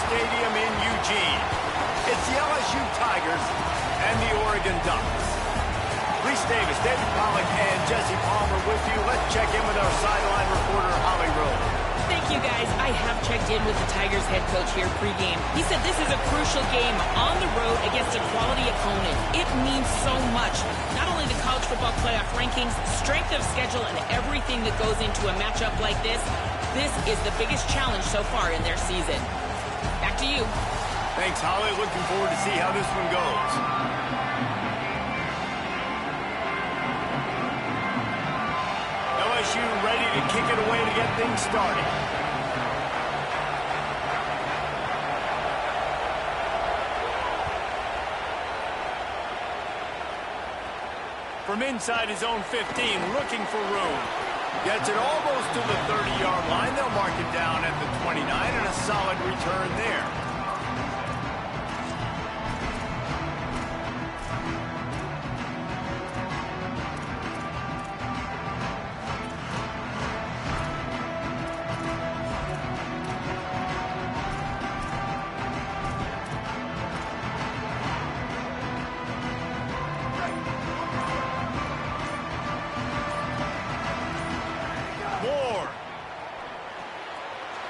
Stadium in Eugene. It's the LSU Tigers and the Oregon Ducks. Reese Davis, David Pollack, and Jesse Palmer with you. Let's check in with our sideline reporter, Holly Rowe. Thank you, guys. I have checked in with the Tigers head coach here pregame. He said this is a crucial game on the road against a quality opponent. It means so much. Not only the college football playoff rankings, strength of schedule, and everything that goes into a matchup like this. This is the biggest challenge so far in their season. Back to you. Thanks, Holly. Looking forward to see how this one goes. LSU ready to kick it away to get things started. From inside his own 15, looking for room. Gets it almost to the 30-yard line. They'll mark it down at the 29, and a solid return there.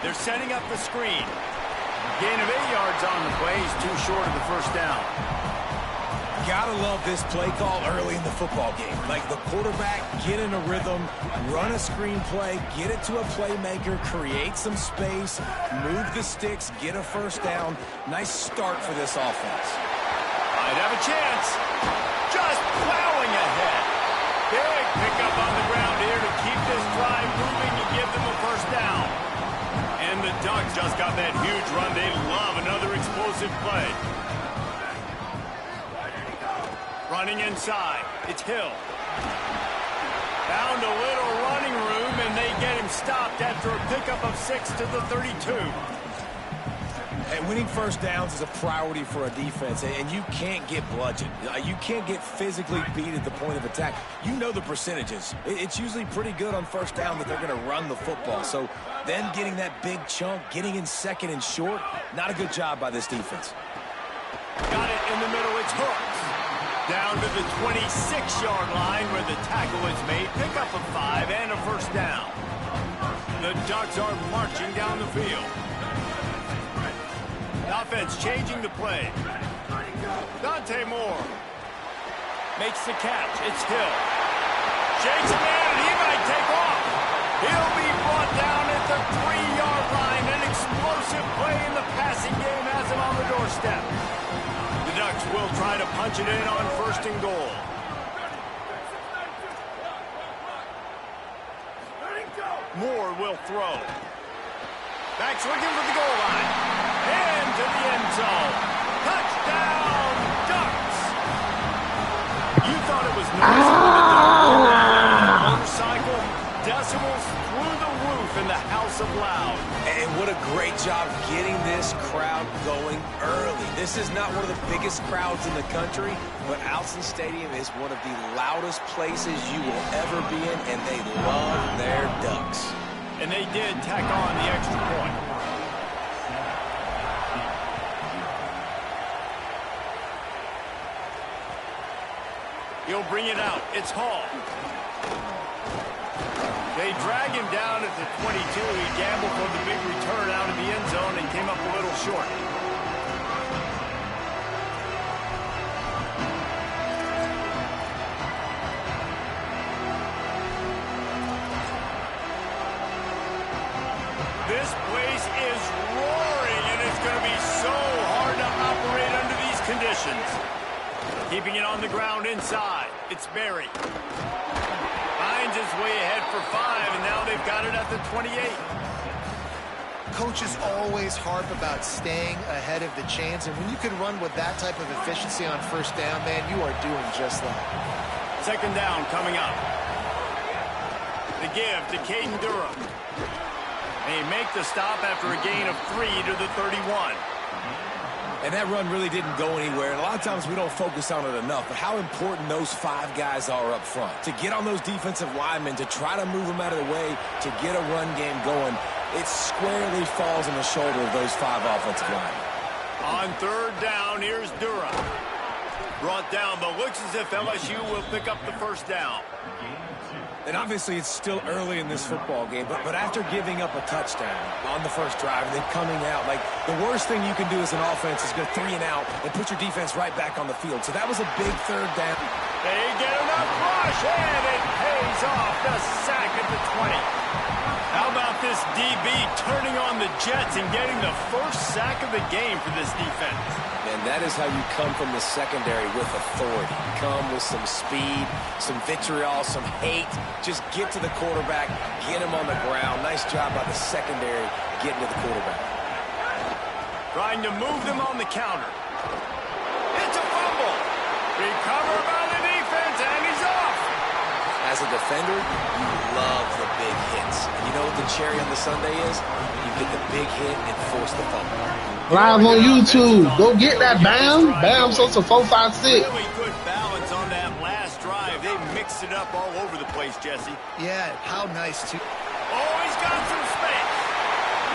They're setting up the screen. Gain of 8 yards on the play. He's too short of the first down. Gotta love this play call early in the football game. Like the quarterback, get in a rhythm, run a screen play, get it to a playmaker, create some space, move the sticks, get a first down. Nice start for this offense. Might have a chance. Just plowing ahead. Big pickup on the ground here to keep this drive moving and give them a first down. And the Ducks just got that huge run. They love another explosive play. Running inside. It's Hill. Found a little running room, and they get him stopped after a pickup of 6 to the 32. And winning first downs is a priority for a defense, and you can't get bludgeoned. You can't get physically beat at the point of attack. You know the percentages. It's usually pretty good on first down that they're going to run the football. So them getting that big chunk, getting in second and short, not a good job by this defense. Got it in the middle. It's Hooks. Down to the 26-yard line where the tackle is made. Pick up a 5 and a first down. The Ducks are marching down the field. Offense changing the play. Dante Moore makes the catch. It's Hill. Shakes a man, and he might take off. He'll be brought down at the 3-yard line. An explosive play in the passing game has him on the doorstep. The Ducks will try to punch it in on first and goal. Moore will throw. Backs looking for the goal line. Into the end zone. Touchdown, Ducks! You thought it was noticeable that motorcycle decimals through the roof in the House of Loud. And what a great job getting this crowd going early. This is not one of the biggest crowds in the country, but Alson Stadium is one of the loudest places you will ever be in, and they love their Ducks. And they did tack on the extra point. He'll bring it out. It's Hall. They drag him down at the 22. He gambled for the big return out of the end zone and came up a little short. This place is roaring, and it's going to be so hard to operate under these conditions. Keeping it on the ground inside. It's Berry. Finds his way ahead for 5, and now they've got it at the 28. Coaches always harp about staying ahead of the chains, and when you can run with that type of efficiency on first down, man, you are doing just that. Second down coming up. The give to Caden Durham. They make the stop after a gain of 3 to the 31. And that run really didn't go anywhere. And a lot of times we don't focus on it enough, but how important those 5 guys are up front. To get on those defensive linemen, to try to move them out of the way, to get a run game going. it squarely falls on the shoulder of those 5 offensive linemen. On third down, here's Dura. Brought down, but looks as if LSU will pick up the first down. And obviously it's still early in this football game, but after giving up a touchdown on the first drive and then coming out, like, the worst thing you can do as an offense is go 3 and out and put your defense right back on the field. So that was a big third down. They get enough rush, and it pays off. The sack at the 20. How about this DB turning on the Jets and getting the first sack of the game for this defense? And that is how you come from the secondary with authority. Come with some speed, some vitriol, some hate. Just get to the quarterback, get him on the ground. Nice job by the secondary getting to the quarterback. Trying to move them on the counter. It's a fumble. Recovered by the defense, and he's off. As a defender, you love the big hits. You know what the cherry on the sundae is? You get the big hit and force the fumble. Live on YouTube. Go get that Bam. Bam, so it's a 4-5-6. Really good balance on that last drive. They mixed it up all over the place, Jesse. Yeah, how nice, too. Oh, he's got some space.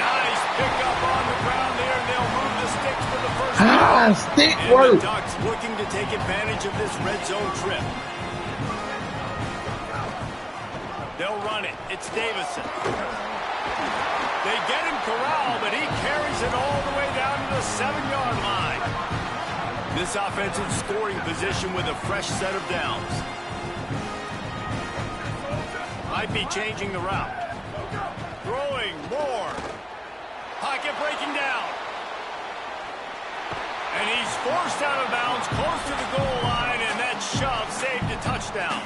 Nice pickup on the ground there, and they'll move the sticks for the first down. Stick And work. the Ducks looking to take advantage of this red zone trip. They'll run it. It's Davison. They get him corralled, but he carries it all the way down to the 7-yard line. This offensive scoring position with a fresh set of downs. Might be changing the route. Throwing more. Pocket breaking down. And he's forced out of bounds close to the goal line, and that shove saved a touchdown.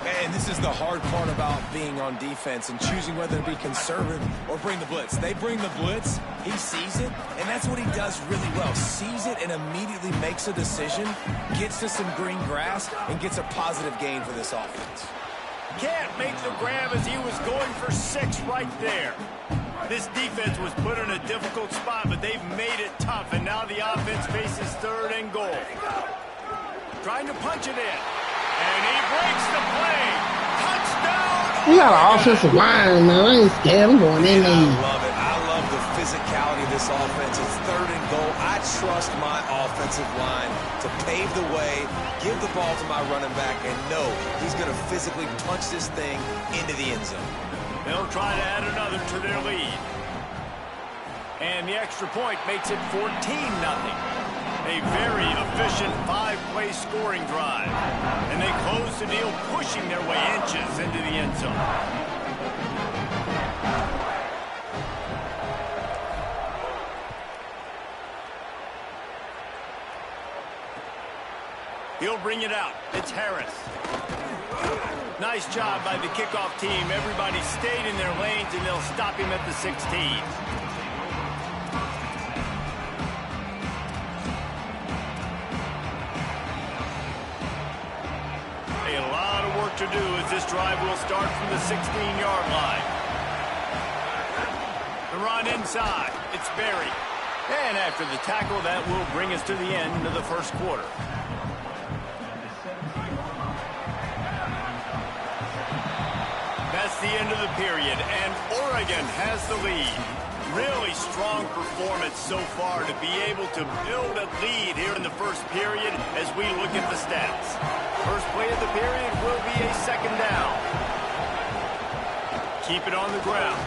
And this is the hard part about being on defense and choosing whether to be conservative or bring the blitz. They bring the blitz, he sees it, and that's what he does really well. Sees it and immediately makes a decision, gets to some green grass, and gets a positive gain for this offense. Can't make the grab as he was going for 6 right there. This defense was put in a difficult spot, but they've made it tough, and now the offense faces 3rd and goal. Trying to punch it in. And he breaks the play. Touchdown! We got an offensive line, man. I ain't scared. I'm going in there. I love it. I love the physicality of this offense. It's 3rd and goal. I trust my offensive line to pave the way, give the ball to my running back, and know he's going to physically punch this thing into the end zone. They'll try to add another to their lead. And the extra point makes it 14-0. A very efficient 5-play scoring drive. And they close the deal, pushing their way inches into the end zone. He'll bring it out. It's Harris. Nice job by the kickoff team. Everybody stayed in their lanes, and they'll stop him at the 16. A lot of work to do as this drive will start from the 16-yard line. The run inside. It's Berry. And after the tackle, that will bring us to the end of the first quarter. That's the end of the period, and Oregon has the lead. Really strong performance so far to be able to build a lead here in the first period as we look at the stats. First play of the period will be a 2nd down. Keep it on the ground.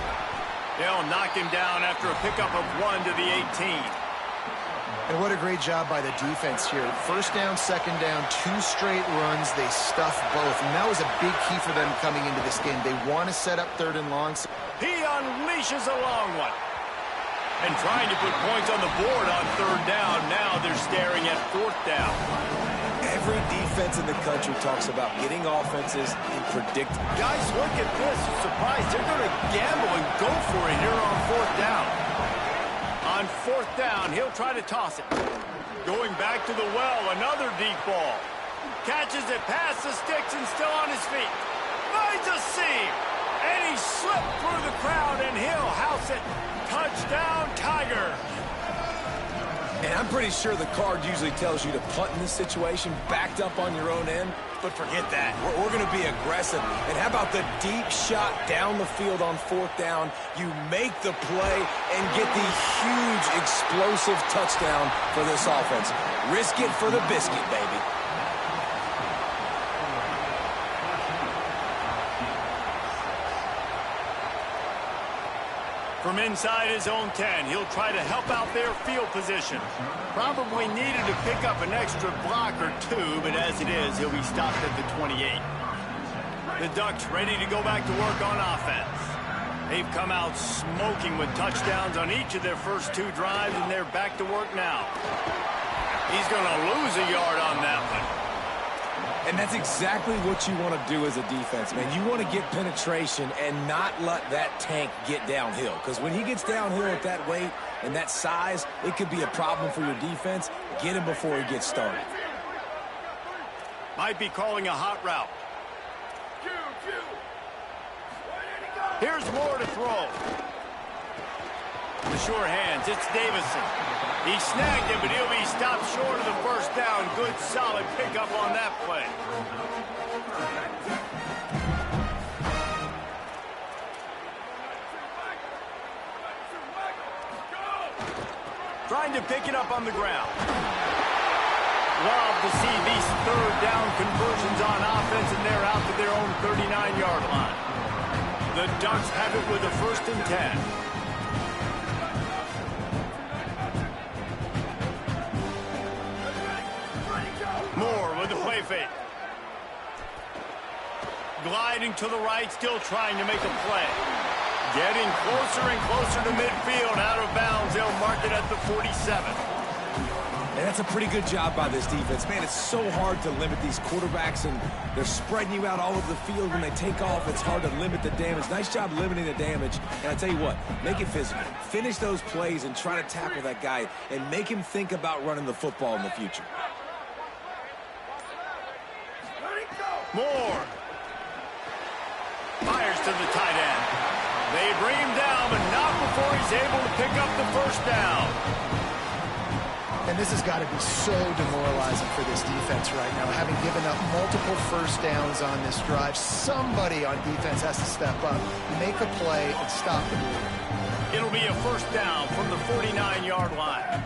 They'll knock him down after a pickup of 1 to the 18. And what a great job by the defense here. 1st down, 2nd down, 2 straight runs. They stuffed both, and that was a big key for them coming into this game. They want to set up 3rd and long. He unleashes a long one. And trying to put points on the board on 3rd down. Now they're staring at 4th down. Every defense in the country talks about getting offenses in predictable. Guys, look at this. Surprised. They're going to gamble and go for it here on 4th down. On 4th down, he'll try to toss it. Going back to the well, another deep ball. Catches it past the sticks and still on his feet. Finds a seam. And he slipped through the crowd, and he'll house it. Touchdown, Tigers. And I'm pretty sure the card usually tells you to punt in this situation, backed up on your own end. But forget that. We're going to be aggressive. And how about the deep shot down the field on 4th down? You make the play and get the huge explosive touchdown for this offense. Risk it for the biscuit, baby. From inside his own 10, he'll try to help out their field position. Probably needed to pick up an extra block or two, but as it is, he'll be stopped at the 28. The Ducks ready to go back to work on offense. They've come out smoking with touchdowns on each of their first 2 drives, and they're back to work now. He's going to lose a yard on that one. And that's exactly what you want to do as a defense, man. You want to get penetration and not let that tank get downhill. Because when he gets downhill at that weight and that size, it could be a problem for your defense. Get him before he gets started. Might be calling a hot route. Here's Moore to throw. The sure hands, it's Davison. He snagged it, but he'll be stopped short of the first down. Good, solid pickup on that play. Trying to pick it up on the ground. Love to see these 3rd down conversions on offense, and they're out to their own 39-yard line. The Ducks have it with a 1st and 10. Moore with the play fake. Gliding to the right, still trying to make a play. Getting closer and closer to midfield, out of bounds. They'll mark it at the 47. And that's a pretty good job by this defense. Man, it's so hard to limit these quarterbacks, and they're spreading you out all over the field. When they take off, it's hard to limit the damage. Nice job limiting the damage. And I tell you what, make it physical. Finish those plays and try to tackle that guy and make him think about running the football in the future. Moore fires to the tight end. They bring him down, but not before he's able to pick up the 1st down. And this has got to be so demoralizing for this defense right now, having given up multiple 1st downs on this drive. Somebody on defense has to step up, make a play, and stop the bleeding. It'll be a 1st down from the 49-yard line.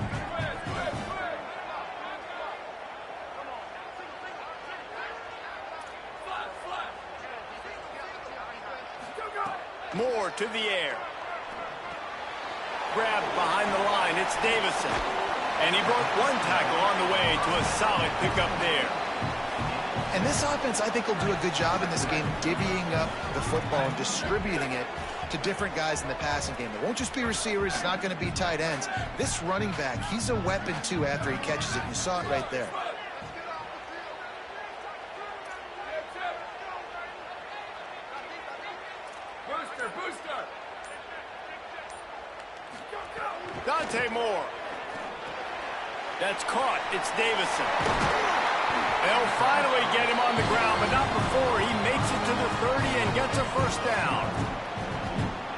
Moore to the air. Grabbed behind the line. It's Davison. And he broke 1 tackle on the way to a solid pickup there. And this offense, I think, will do a good job in this game divvying up the football and distributing it to different guys in the passing game. It won't just be receivers. It's not going to be tight ends. This running back, he's a weapon, too, after he catches it. You saw it right there. Dante Moore. That's caught. It's Davison. They'll finally get him on the ground, but not before he makes it to the 30 and gets a 1st down.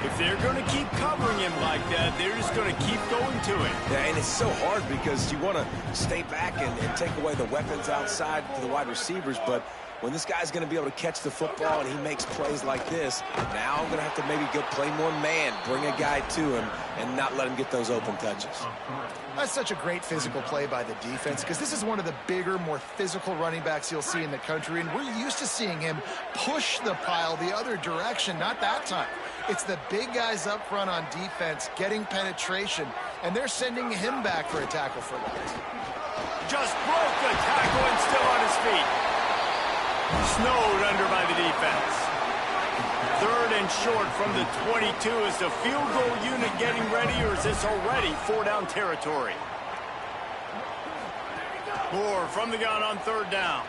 If they're going to keep covering him like that, they're just going to keep going to it. Yeah, and it's so hard because you want to stay back and take away the weapons outside to the wide receivers, but when this guy's going to be able to catch the football and he makes plays like this, now I'm going to have to maybe go play more man, bring a guy to him, and not let him get those open touches. That's such a great physical play by the defense, because this is one of the bigger, more physical running backs you'll see in the country, and we're used to seeing him push the pile the other direction. Not that time. It's the big guys up front on defense getting penetration, and they're sending him back for a tackle for loss. Just broke the tackle and still on his feet. Snowed under by the defense. 3rd and short from the 22. Is the field goal unit getting ready, or is this already 4-down territory? Moore from the gun on 3rd down.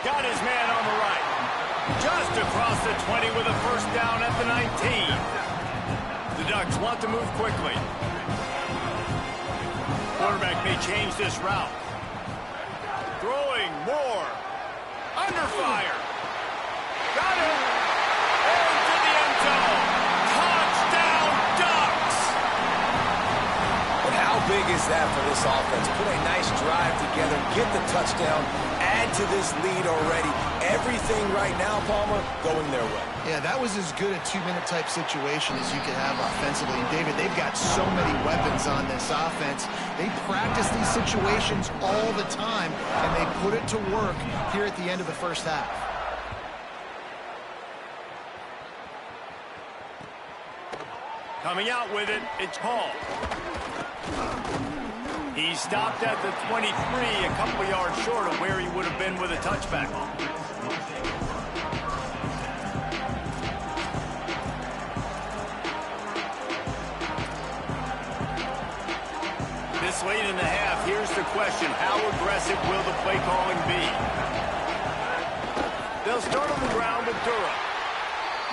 Got his man on the right. Just across the 20 with a 1st down at the 19. The Ducks want to move quickly. Quarterback may change this route. Throwing Moore. Under fire. Got it. Into the end zone. Touchdown, Ducks. But how big is is that for this offense? Put a nice drive together, get the touchdown, add to this lead already. Everything right now, Palmer, going their way. Yeah, that was as good a 2-minute type situation as you could have offensively. And David, they've got so many weapons on this offense. They practice these situations all the time, and they put it to work here at the end of the first half. Coming out with it, it's Hall. He stopped at the 23, a couple yards short of where he would have been with a touchback. This late in the half, here's the question. How aggressive will the play calling be? They'll start on the ground with Durham.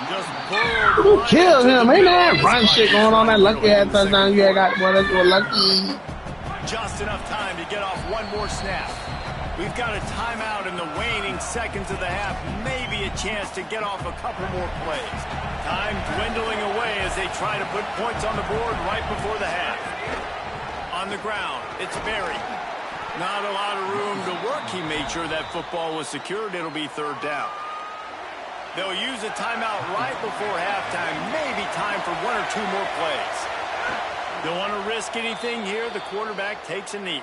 Just Who killed him? Ain't that run shit going on? That lucky ass touchdown you got, boy. That's lucky. Just enough time to get off one more snap. We've got a timeout in the waning seconds of the half. Maybe a chance to get off a couple more plays. Time dwindling away as they try to put points on the board right before the half. On the ground, it's Berry. Not a lot of room to work. He made sure that football was secured. It'll be third down. They'll use a timeout right before halftime. Maybe time for one or two more plays. Don't want to risk anything here. The quarterback takes a knee.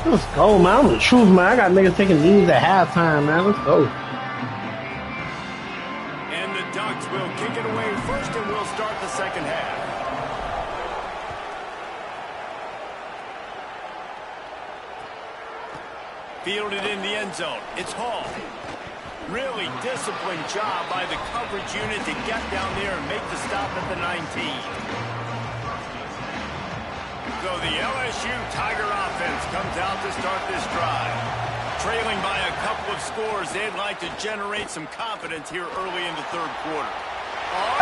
Let's go, man. I'm the truth, man. I got niggas taking knees at halftime, man. Let's go. And the Ducks will kick it away first, and we'll start the second half. Fielded in the end zone. It's Hall. Really disciplined job by the coverage unit to get down there and make the stop at the 19. So the LSU Tiger offense comes out to start this drive. Trailing by a couple of scores, they'd like to generate some confidence here early in the third quarter.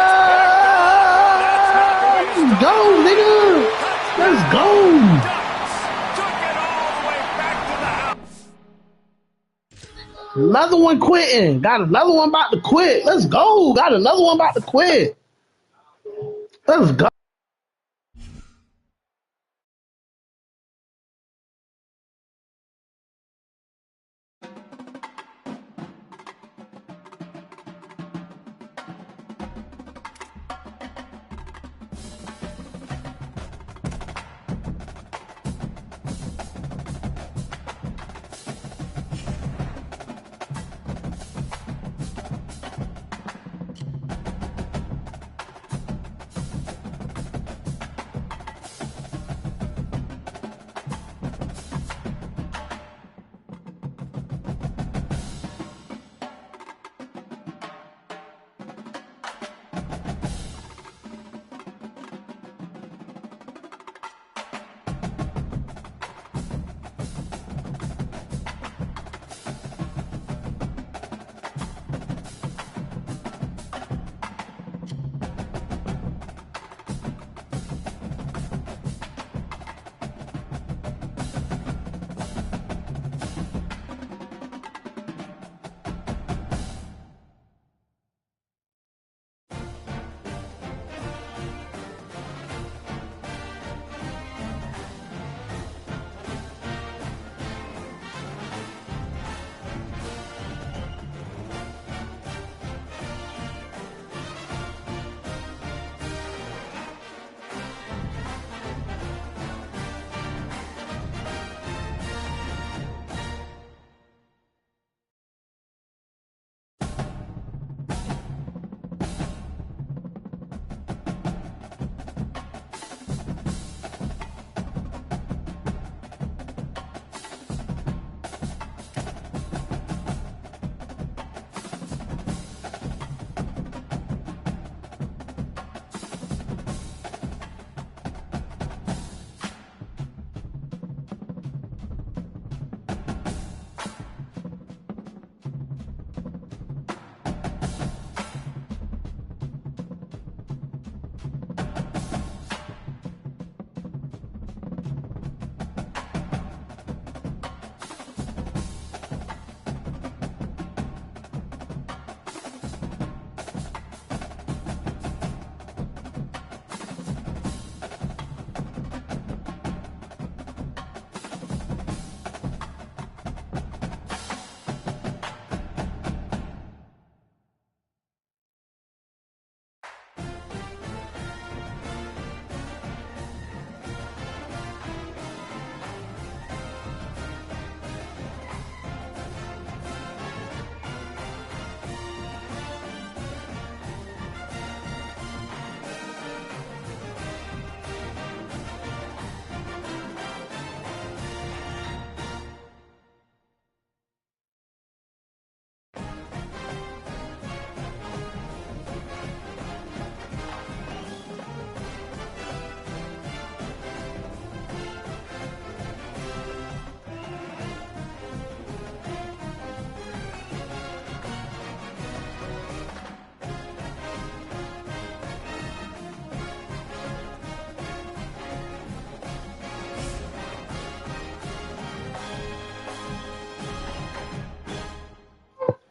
Oh, that's not the way to Let's start. go, nigga. Let's go. Ducks took it all the way back to the house. Another one quitting. Got another one about to quit. Let's go. Got another one about to quit. Let's go.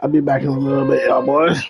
I'll be back in a little bit, y'all boys.